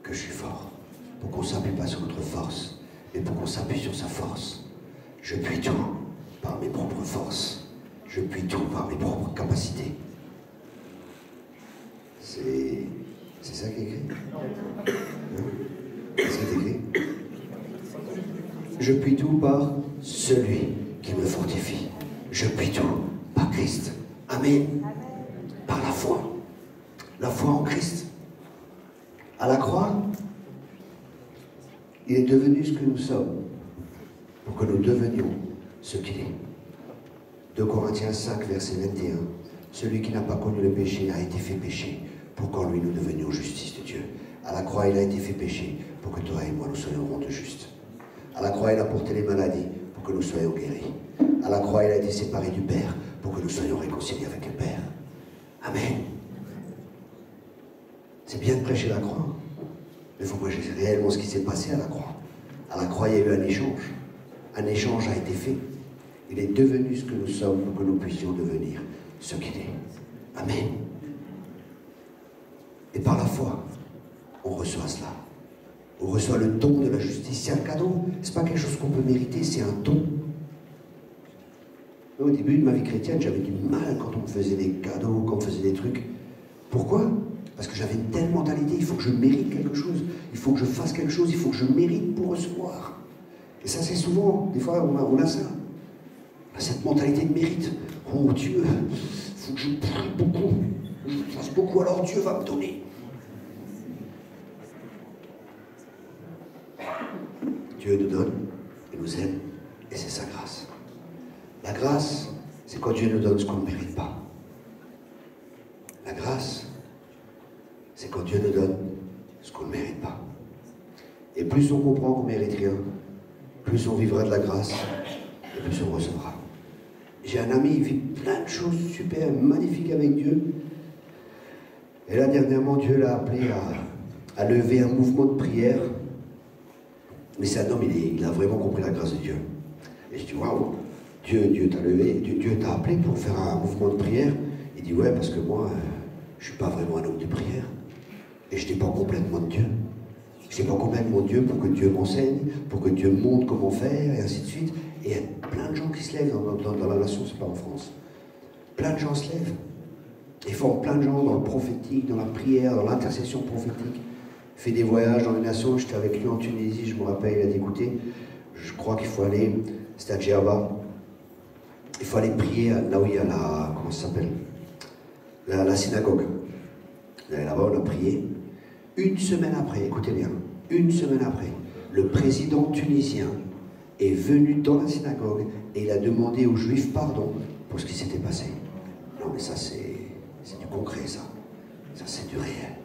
[SPEAKER 1] que je suis fort. Pour qu'on ne s'appuie pas sur notre force, mais pour qu'on s'appuie sur sa force. Je puis tout par mes propres forces. Je puis tout par mes propres capacités. C'est ça qui est écrit? C'est ça qui est écrit? Je puis tout par celui qui me fortifie. Je puis tout par Christ. Amen. Par la foi. La foi en Christ. À la croix, il est devenu ce que nous sommes pour que nous devenions ce qu'il est. 2 Corinthiens 5, verset 21. Celui qui n'a pas connu le péché a été fait péché pour qu'en lui nous devenions justice de Dieu. À la croix, il a été fait péché pour que toi et moi nous soyons rendus justes. À la croix, il a porté les maladies pour que nous soyons guéris. À la croix, il a été séparé du Père pour que nous soyons réconciliés avec le Père. Amen. C'est bien de prêcher la croix, mais il faut prêcher réellement ce qui s'est passé à la croix. À la croix, il y a eu un échange. Un échange a été fait. Il est devenu ce que nous sommes pour que nous puissions devenir ce qu'il est. Amen. Et par la foi, on reçoit cela. On reçoit le don de la justice. C'est un cadeau. Ce n'est pas quelque chose qu'on peut mériter, c'est un don. Au début de ma vie chrétienne, j'avais du mal quand on me faisait des cadeaux, quand on me faisait des trucs. Pourquoi? Parce que j'avais une telle mentalité, il faut que je mérite quelque chose, il faut que je fasse quelque chose, il faut que je mérite pour recevoir. Et ça, c'est souvent, des fois, on a ça. On a cette mentalité de mérite. Oh Dieu, il faut que je prie beaucoup, je fasse beaucoup, alors Dieu va me donner. Dieu nous donne, il nous aime, et c'est sa grâce. La grâce, c'est quand Dieu nous donne ce qu'on ne mérite pas. La grâce, c'est quand Dieu nous donne ce qu'on ne mérite pas. Et plus on comprend qu'on ne mérite rien, plus on vivra de la grâce, et plus on recevra. J'ai un ami, il vit plein de choses super, magnifiques avec Dieu. Et là, dernièrement, Dieu l'a appelé à lever un mouvement de prière. Mais c'est un homme, il a vraiment compris la grâce de Dieu. Et je dis, waouh, Dieu t'a levé, Dieu t'a appelé pour faire un mouvement de prière. Il dit, ouais, parce que moi, je ne suis pas vraiment un homme de prière. Et je ne dépends complètement de Dieu. Je dépends complètement de Dieu pour que Dieu m'enseigne, pour que Dieu me montre comment faire, et ainsi de suite. Et il y a plein de gens qui se lèvent dans la nation, c'est pas en France. Plein de gens se lèvent. Ils forment plein de gens dans le prophétique, dans la prière, dans l'intercession prophétique. Il fait des voyages dans les nations. J'étais avec lui en Tunisie, je me rappelle, il a dit, écoutez, je crois qu'il faut aller, c'était à Djerba, il faut aller prier là où il y a la, comment ça s'appelle, la synagogue. Là-bas, on a prié. Une semaine après, écoutez bien, une semaine après, le président tunisien est venu dans la synagogue et il a demandé aux Juifs pardon pour ce qui s'était passé. Non mais ça c'est du concret ça. Ça c'est du réel.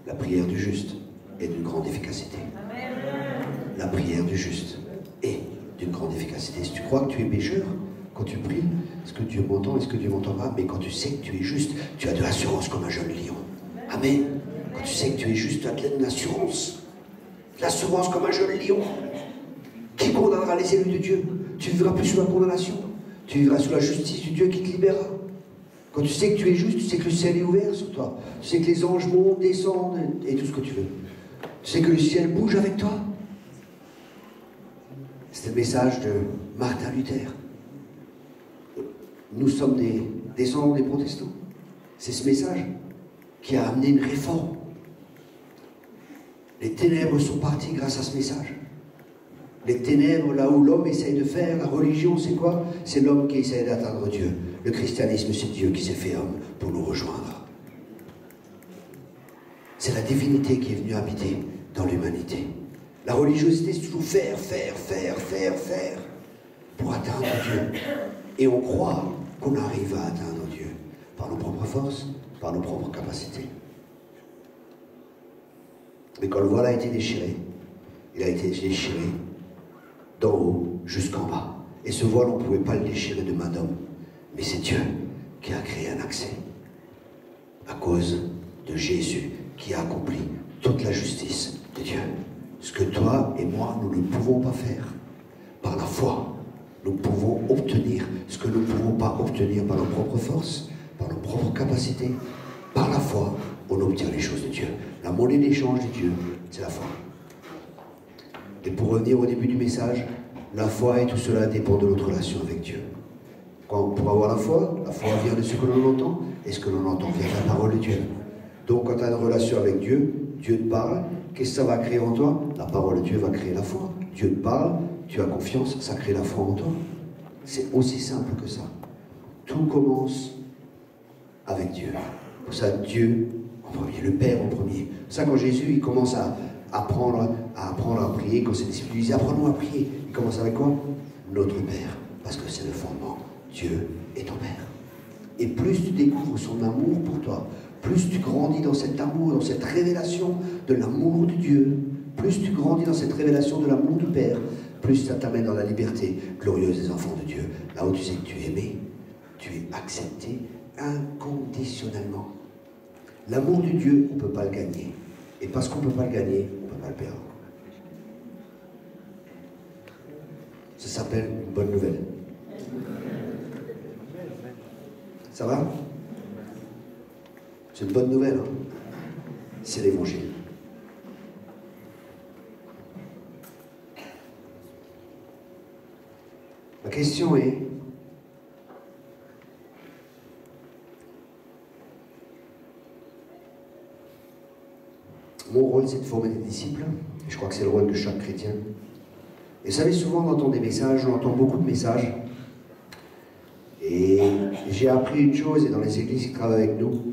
[SPEAKER 1] La prière du juste est d'une grande efficacité. La prière du juste est d'une grande efficacité. Si tu crois que tu es pécheur, quand tu pries, est-ce que Dieu m'entend, est-ce que Dieu m'entend pas? Mais quand tu sais que tu es juste, tu as de l'assurance comme un jeune lion. Amen. Quand tu sais que tu es juste, tu as de l'assurance. L'assurance comme un jeune lion. Qui condamnera les élus de Dieu? Tu vivras plus sous la condamnation. Tu vivras sous la justice du Dieu qui te libérera. Quand tu sais que tu es juste, tu sais que le ciel est ouvert sur toi. Tu sais que les anges montent, descendent et tout ce que tu veux. Tu sais que le ciel bouge avec toi. C'était le message de Martin Luther. Nous sommes des descendants des protestants. C'est ce message qui a amené une réforme. Les ténèbres sont parties grâce à ce message. Les ténèbres, là où l'homme essaye de faire, la religion, c'est quoi? C'est l'homme qui essaye d'atteindre Dieu. Le christianisme, c'est Dieu qui s'est fait homme pour nous rejoindre. C'est la divinité qui est venue habiter dans l'humanité. La religiosité, c'est toujours faire pour atteindre Dieu. Et on croit qu'on arrive à atteindre Dieu par nos propres forces, par nos propres capacités. Mais quand le voile a été déchiré, il a été déchiré d'en haut jusqu'en bas. Et ce voile, on ne pouvait pas le déchirer de main d'homme. Mais c'est Dieu qui a créé un accès. À cause de Jésus qui a accompli toute la justice de Dieu. Ce que toi et moi, nous ne pouvons pas faire. Par la foi, nous pouvons obtenir ce que nous ne pouvons pas obtenir par nos propres forces, par nos propres capacités. Par la foi, on obtient les choses de Dieu. La monnaie d'échange de Dieu, c'est la foi. Et pour revenir au début du message, la foi et tout cela dépend de notre relation avec Dieu. Pour avoir la foi vient de ce que l'on entend, et ce que l'on entend vient de la parole de Dieu. Donc quand tu as une relation avec Dieu, Dieu te parle, qu'est-ce que ça va créer en toi? La parole de Dieu va créer la foi. Dieu te parle, tu as confiance, ça crée la foi en toi. C'est aussi simple que ça. Tout commence avec Dieu. Pour ça, Dieu en premier, le Père en premier. Pour ça, quand Jésus il commence à apprendre à prier, quand ses disciples lui disent apprends-nous à prier, il commence avec quoi? Notre Père, parce que c'est le fondement. Dieu est ton Père. Et plus tu découvres son amour pour toi, plus tu grandis dans cet amour, dans cette révélation de l'amour de Dieu, plus tu grandis dans cette révélation de l'amour du Père, plus ça t'amène dans la liberté glorieuse des enfants de Dieu. Là où tu sais que tu es aimé, tu es accepté inconditionnellement. L'amour de Dieu, on ne peut pas le gagner. Et parce qu'on ne peut pas le gagner, on ne peut pas le perdre. Ça s'appelle une bonne nouvelle. Ça va? C'est une bonne nouvelle. Hein? C'est l'évangile. La question est, mon rôle c'est de former des disciples, et je crois que c'est le rôle de chaque chrétien. Et vous savez, souvent on entend des messages, on entend beaucoup de messages, et j'ai appris une chose, et dans les églises qui travaillent avec nous,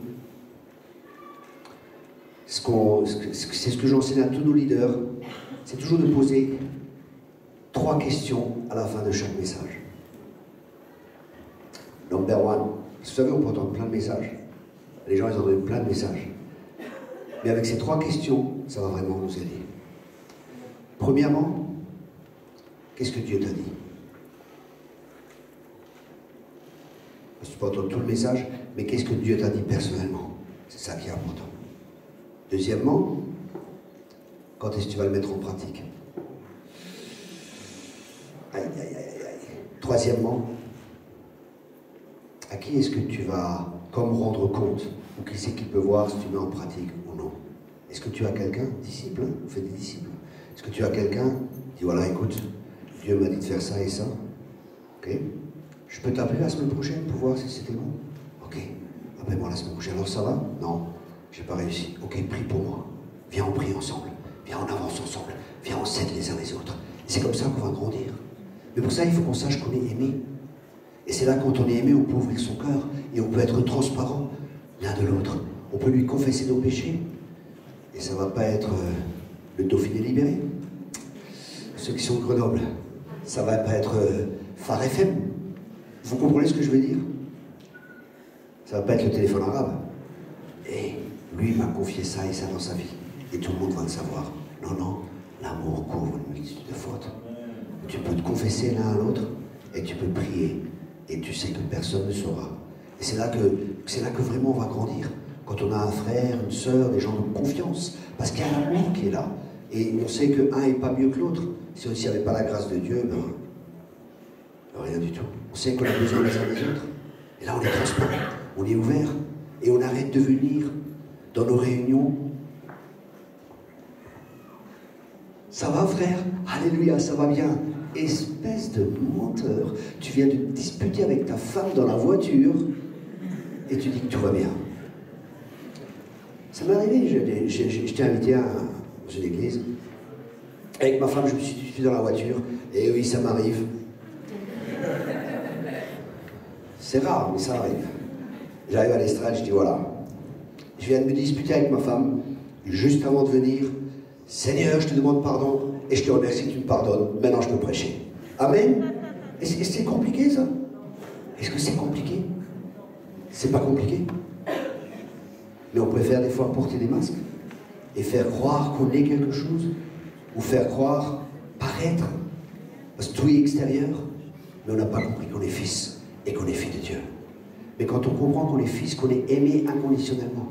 [SPEAKER 1] c'est ce que j'enseigne à tous nos leaders, c'est toujours de poser 3 questions à la fin de chaque message. Number one, vous savez, on peut entendre plein de messages. Les gens, ils entendent plein de messages. Mais avec ces 3 questions, ça va vraiment nous aider. Premièrement, qu'est-ce que Dieu t'a dit? Parce que tu peux entendre tout le message, mais qu'est-ce que Dieu t'a dit personnellement? C'est ça qui est important. Deuxièmement, quand est-ce que tu vas le mettre en pratique? Aïe, aïe, aïe, aïe. Troisièmement, à qui est-ce que tu vas comme rendre compte? Ou qui c'est qui peut voir si tu mets en pratique ou non? Est-ce que tu as quelqu'un, disciple, on fait des disciples? Est-ce que tu as quelqu'un qui dit voilà, écoute, Dieu m'a dit de faire ça et ça. Ok? Je peux t'appeler la semaine prochaine pour voir si c'était bon? Ok, appelle-moi la semaine prochaine. Alors ça va? Non, j'ai pas réussi. Ok, prie pour moi. Viens, on prie ensemble. Viens, on avance ensemble. Viens, on s'aide les uns les autres. Et c'est comme ça qu'on va grandir. Mais pour ça, il faut qu'on sache qu'on est aimé. Et c'est là, quand on est aimé, on peut ouvrir son cœur et on peut être transparent l'un de l'autre. On peut lui confesser nos péchés. Et ça ne va pas être le Dauphiné libéré. Ceux qui sont de Grenoble, ça ne va pas être Phare FM. Vous comprenez ce que je veux dire? Ça ne va pas être le téléphone arabe. Et lui m'a confié ça et ça dans sa vie. Et tout le monde va le savoir. Non, non, l'amour couvre une multitude de fautes. Tu peux te confesser l'un à l'autre et tu peux prier. Et tu sais que personne ne saura. Et c'est là que vraiment on va grandir. Quand on a un frère, une sœur, des gens de confiance. Parce qu'il y a l'amour qui est là. Et on sait qu'un n'est pas mieux que l'autre. Si on n'y avait pas la grâce de Dieu, ben, rien du tout. On sait qu'on a besoin les uns des autres. Et là on est transparent, on est ouvert. Et on arrête de venir dans nos réunions. Ça va frère? Alléluia, ça va bien. Espèce de menteur. Tu viens de te disputer avec ta femme dans la voiture et tu dis que tout va bien. Ça m'est arrivé, j'étais invité dans une église. Avec ma femme, je me suis disputé dans la voiture. Et oui, ça m'arrive. C'est rare, mais ça arrive. J'arrive à l'estrade, je dis voilà. Je viens de me disputer avec ma femme. juste avant de venir, Seigneur, je te demande pardon et je te remercie que tu me pardonnes. Maintenant, je peux prêcher. Amen. Est-ce que c'est compliqué, ça? Est-ce que c'est compliqué? C'est pas compliqué. Mais on préfère des fois porter des masques et faire croire qu'on est quelque chose, ou faire croire, paraître, parce que tout est extérieur, mais on n'a pas compris qu'on est fils et qu'on est fille de Dieu. Mais quand on comprend qu'on est fils, qu'on est aimé inconditionnellement,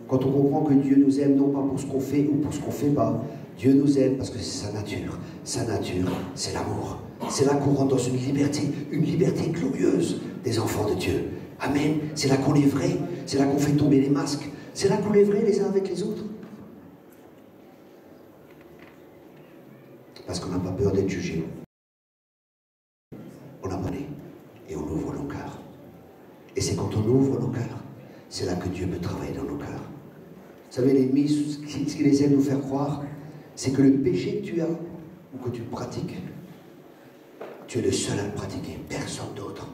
[SPEAKER 1] quand on comprend que Dieu nous aime non pas pour ce qu'on fait ou pour ce qu'on ne fait pas, Dieu nous aime parce que c'est sa nature. Sa nature, c'est l'amour. C'est là qu'on rentre dans une liberté glorieuse des enfants de Dieu. Amen. C'est là qu'on est vrai. C'est là qu'on fait tomber les masques. C'est là qu'on est vrai les uns avec les autres. Parce qu'on n'a pas peur d'être jugé. On a parlé et on ouvre nos cœurs. Et c'est quand on ouvre nos cœurs, c'est là que Dieu peut travailler dans nos cœurs. Vous savez, l'ennemi, ce qu'il essaie de nous faire croire, c'est que le péché que tu as ou que tu pratiques, tu es le seul à le pratiquer, personne d'autre.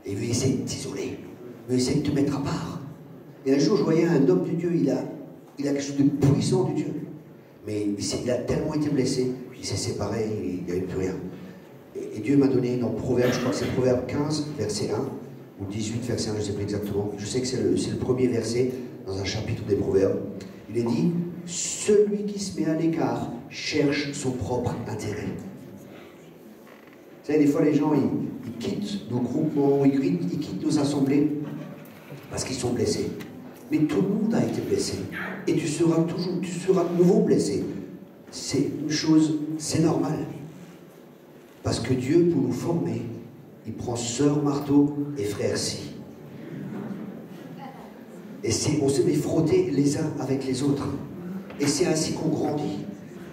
[SPEAKER 1] Et il veut essayer de t'isoler, il veut essayer de te mettre à part. Et un jour, je voyais un homme de Dieu, il a quelque chose de puissant de Dieu. Mais il a tellement été blessé, il s'est séparé, il n'y avait plus rien. Et Dieu m'a donné dans Proverbe, je crois que c'est Proverbe 15, verset 1, ou 18, verset 1, je ne sais plus exactement. Je sais que c'est le premier verset dans un chapitre des Proverbes. Il est dit, celui qui se met à l'écart cherche son propre intérêt. Vous savez, des fois les gens, ils quittent nos groupements, ils quittent nos assemblées parce qu'ils sont blessés. Mais tout le monde a été blessé. Et tu seras de nouveau blessé. C'est une chose, c'est normal. Parce que Dieu, pour nous former, il prend sœur marteau et frère scie. Et on se met frotter les uns avec les autres. Et c'est ainsi qu'on grandit.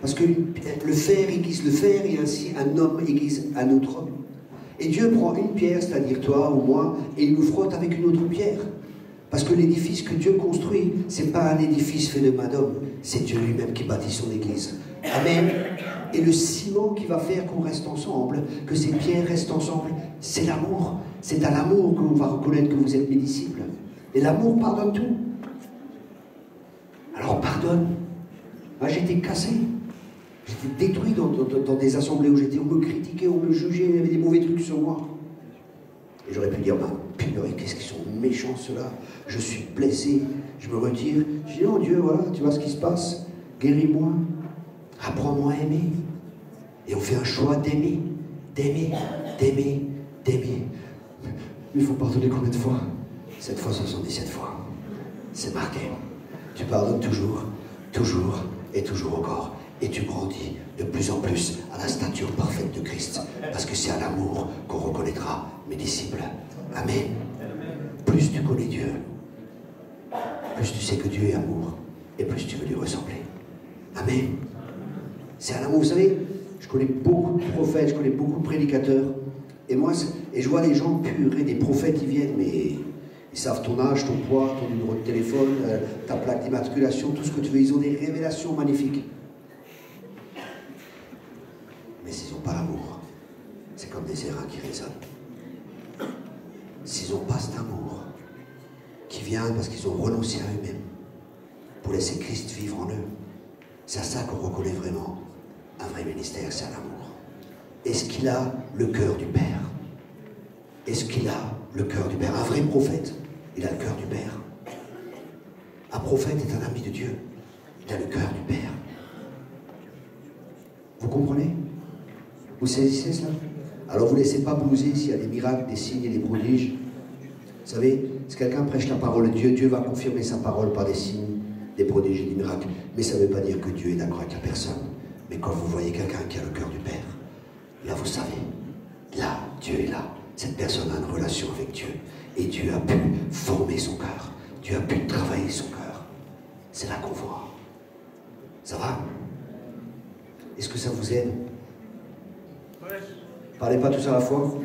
[SPEAKER 1] Parce que le fer aiguise le fer, et ainsi un homme aiguise un autre homme. Et Dieu prend une pierre, c'est-à-dire toi ou moi, et il nous frotte avec une autre pierre. Parce que l'édifice que Dieu construit, ce n'est pas un édifice fait de main d'homme, c'est Dieu lui-même qui bâtit son église. Amen. Et le ciment qui va faire qu'on reste ensemble, que ces pierres restent ensemble, c'est l'amour. C'est à l'amour qu'on va reconnaître que vous êtes mes disciples. Et l'amour pardonne tout. Alors pardonne. Moi j'étais cassé. J'étais détruit dans des assemblées où j'étais, on me critiquait, on me jugeait, il y avait des mauvais trucs sur moi. Et j'aurais pu dire, purée, qu'est-ce qu'ils sont méchants ceux-là. Je suis blessé, je me retire. Je dis, non Dieu, voilà, tu vois ce qui se passe. Guéris-moi, apprends-moi à aimer. Et on fait un choix d'aimer, d'aimer, d'aimer, d'aimer. Mais il faut pardonner combien de fois? 7 fois 77 fois. C'est marqué. Tu pardonnes toujours, toujours et toujours encore. Et tu grandis de plus en plus à la stature parfaite de Christ. Parce que c'est à l'amour qu'on reconnaîtra mes disciples. Amen. Plus tu connais Dieu, plus tu sais que Dieu est amour, et plus tu veux lui ressembler. Amen. C'est à l'amour. Vous savez, je connais beaucoup de prophètes, je connais beaucoup de prédicateurs, et je vois les gens purs, et des prophètes, ils viennent, mais ils savent ton âge, ton poids, ton numéro de téléphone, ta plaque d'immatriculation, tout ce que tu veux. Ils ont des révélations magnifiques. Mais s'ils n'ont pas l'amour, c'est comme des airains qui résonnent. S'ils n'ont pas cet amour, qui vient parce qu'ils ont renoncé à eux-mêmes, pour laisser Christ vivre en eux, c'est à ça qu'on reconnaît vraiment un vrai ministère, c'est à l'amour. Est-ce qu'il a le cœur du Père? Est-ce qu'il a le cœur du Père? Un vrai prophète, il a le cœur du Père. Un prophète est un ami de Dieu, il a le cœur du Père. Vous comprenez? Vous saisissez cela? Alors vous ne laissez pas blouser s'il y a des miracles, des signes et des prodiges. Vous savez, si quelqu'un prêche la parole de Dieu, Dieu va confirmer sa parole par des signes, des prodiges et des miracles. Mais ça ne veut pas dire que Dieu est d'accord avec la personne. Mais quand vous voyez quelqu'un qui a le cœur du Père, là vous savez, là, Dieu est là. Cette personne a une relation avec Dieu. Et Dieu a pu former son cœur. Dieu a pu travailler son cœur. C'est là qu'on voit. Ça va? Est-ce que ça vous aide? Parlez pas tous à la fois.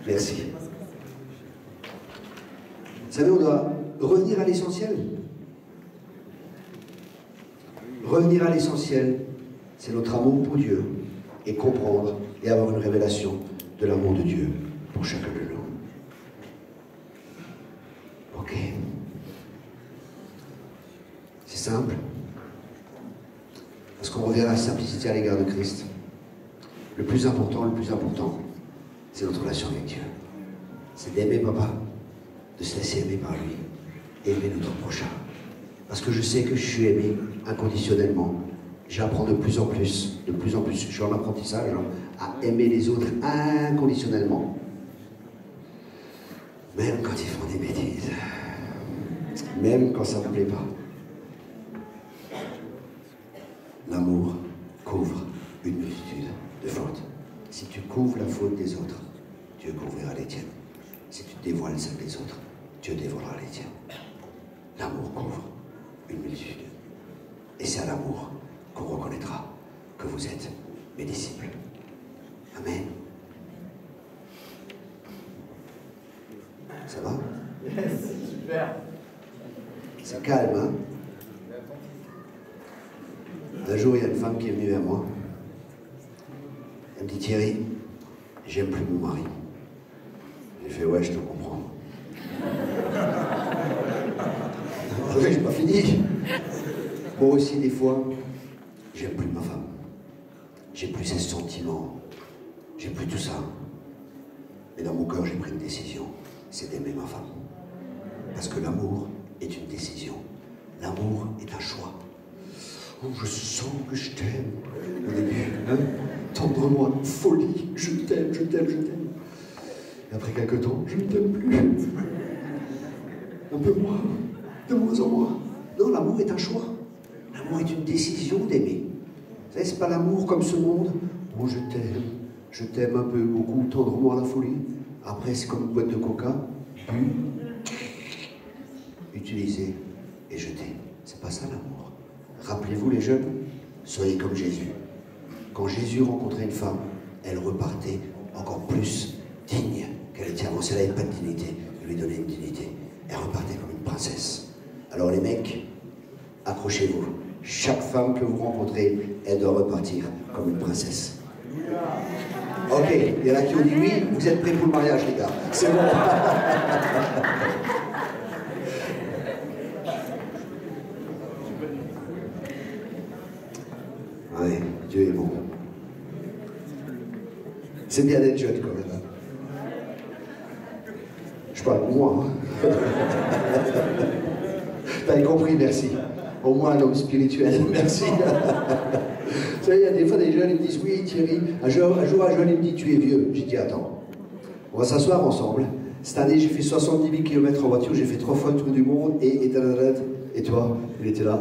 [SPEAKER 1] Merci. Vous savez, on doit revenir à l'essentiel. Revenir à l'essentiel, c'est notre amour pour Dieu et comprendre et avoir une révélation de l'amour de Dieu pour chacun de nous. Ok. C'est simple. Parce qu'on revient à la simplicité à l'égard de Christ. Le plus important, c'est notre relation avec Dieu. C'est d'aimer papa, de se laisser aimer par lui, et aimer notre prochain. Parce que je sais que je suis aimé inconditionnellement. J'apprends de plus en plus, je suis en apprentissage, à aimer les autres inconditionnellement. Même quand ils font des bêtises. Même quand ça ne me plaît pas. L'amour couvre une multitude de fautes. Si tu couvres la faute des autres, Dieu couvrira les tiennes. Si tu dévoiles celle des autres, Dieu dévoilera les tiennes. L'amour couvre une multitude. Et c'est à l'amour qu'on reconnaîtra que vous êtes mes disciples. Amen. Ça va?
[SPEAKER 2] Yes, super.
[SPEAKER 1] C'est calme, hein? Un jour, il y a une femme qui est venue vers moi. Elle me dit, Thierry, j'aime plus mon mari. J'ai fait, ouais, je te comprends. Oui, j'ai pas fini. Moi aussi, des fois, j'aime plus ma femme. J'ai plus ses sentiments. J'ai plus tout ça. Mais dans mon cœur, j'ai pris une décision. C'est d'aimer ma femme. Parce que l'amour est une décision. L'amour est un choix. Oh, je sens que je t'aime. Au début, hein? Tendre-moi, folie, je t'aime, je t'aime, je t'aime. Et après quelques temps, je ne t'aime plus. Un peu moins, de moins en moins. Non, l'amour est un choix. L'amour est une décision d'aimer. Vous savez, c'est pas l'amour comme ce monde. Oh, je t'aime un peu, beaucoup, tendre-moi la folie. Après, c'est comme une boîte de coca, bu, utilisé et jeté. C'est pas ça l'amour. Rappelez-vous les jeunes, soyez comme Jésus. Quand Jésus rencontrait une femme, elle repartait encore plus digne qu'elle était avant. Si elle n'avait pas de dignité, il lui donnait une dignité. Elle repartait comme une princesse. Alors les mecs, accrochez-vous. Chaque femme que vous rencontrez, elle doit repartir comme une princesse. Ok, il y en a qui ont dit oui, vous êtes prêts pour le mariage les gars. C'est bon. Ouais, Dieu est bon. C'est bien d'être jeune quand même. Je parle de moi. Hein. T'as compris, merci. Au moins un homme spirituel, merci. Vous savez, il y a des fois des jeunes, ils me disent, oui Thierry, un jour un jeune, il me dit, tu es vieux. J'ai dit, attends, on va s'asseoir ensemble. Cette année, j'ai fait 70 000 km en voiture, j'ai fait 3 fois le tour du monde, et toi, il était là.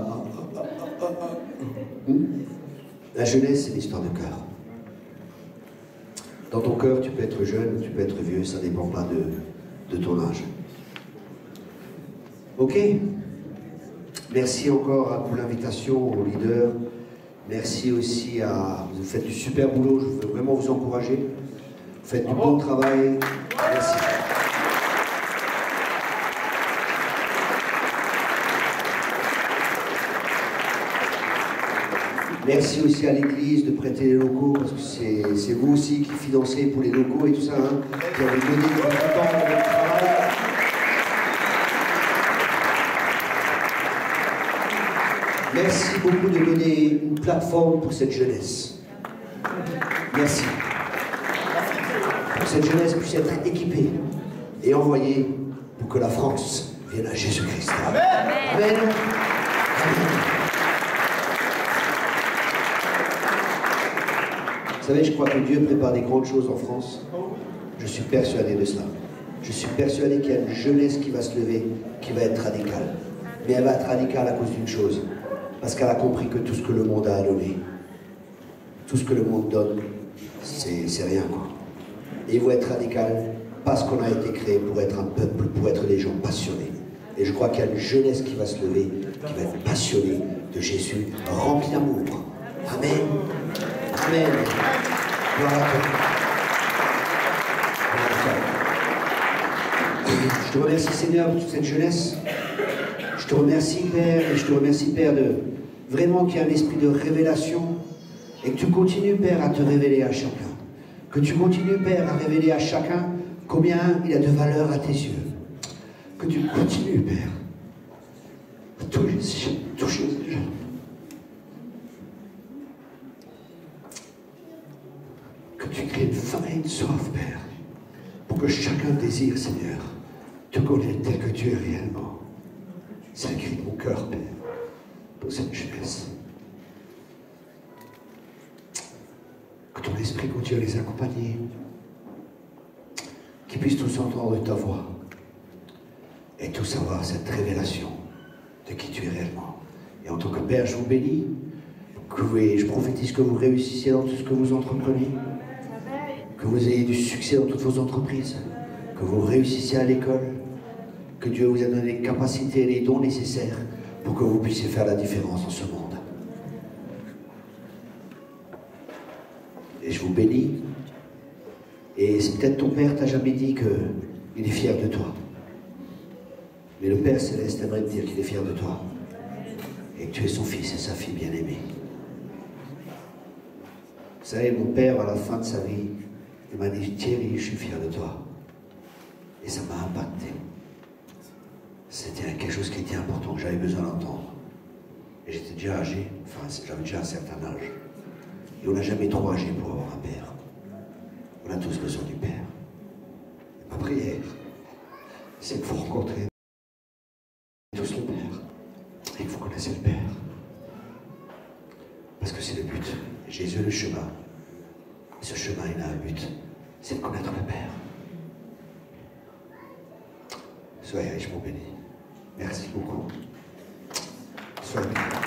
[SPEAKER 1] La jeunesse, c'est l'histoire de cœur. Dans ton cœur, tu peux être jeune, tu peux être vieux, ça ne dépend pas de ton âge. Ok? Merci encore pour l'invitation aux leaders. Merci aussi à... Vous faites du super boulot, je veux vraiment vous encourager. Vous faites du bon travail. Merci. Merci aussi à l'Église de prêter les locaux, parce que c'est vous aussi qui financez pour les locaux et tout ça, hein, qui avez donné du temps pour votre travail. Merci beaucoup de donner une plateforme pour cette jeunesse. Merci. Pour que cette jeunesse puisse être équipée et envoyée pour que la France vienne à Jésus-Christ. Amen. Amen. Amen. Vous savez, je crois que Dieu prépare des grandes choses en France. Je suis persuadé de cela. Je suis persuadé qu'il y a une jeunesse qui va se lever, qui va être radicale. Mais elle va être radicale à cause d'une chose. Parce qu'elle a compris que tout ce que le monde a à donner, tout ce que le monde donne, c'est rien, quoi. Et il va être radical parce qu'on a été créé pour être un peuple, pour être des gens passionnés. Et je crois qu'il y a une jeunesse qui va se lever, qui va être passionnée de Jésus, remplie d'amour. Amen. Amen. Gloire à toi. Je te remercie, Seigneur, pour toute cette jeunesse. Je te remercie, Père, et je te remercie, Père, de vraiment qu'il y ait un esprit de révélation et que tu continues, Père, à te révéler à chacun. Que tu continues, Père, à révéler à chacun combien il a de valeur à tes yeux. Que tu continues, Père, à toucher toucher les gens. Que tu crées une faim et une soif, Père, pour que chacun désire, Seigneur, te connaître tel que tu es réellement. C'est le cri de mon cœur, Père, pour cette jeunesse. Que ton esprit continue à les accompagner, qu'ils puissent tous entendre ta voix et tous avoir cette révélation de qui tu es réellement. Et en tant que Père, je vous bénis, je prophétise que vous réussissiez dans tout ce que vous entreprenez, que vous ayez du succès dans toutes vos entreprises, que vous réussissiez à l'école, que Dieu vous a donné les capacités et les dons nécessaires pour que vous puissiez faire la différence dans ce monde. Et je vous bénis. Et c'est peut-être ton Père t'a jamais dit qu'il est fier de toi. Mais le Père Céleste aimerait te dire qu'il est fier de toi. Et que tu es son fils et sa fille bien-aimée. Vous savez, mon Père, à la fin de sa vie, il m'a dit, Thierry, je suis fier de toi. Et ça m'a impacté. C'était quelque chose qui était important, que j'avais besoin d'entendre. Et j'étais déjà âgé, enfin, j'avais déjà un certain âge. Et on n'a jamais trop âgé pour avoir un Père. On a tous besoin du Père. Et ma prière, c'est que vous rencontrez tous le Père. Et que vous connaissez le Père. Parce que c'est le but. Jésus est le chemin. Et ce chemin, il a un but. C'est de connaître le Père. Soyez richement bénis. Merci beaucoup. Soyez bénis.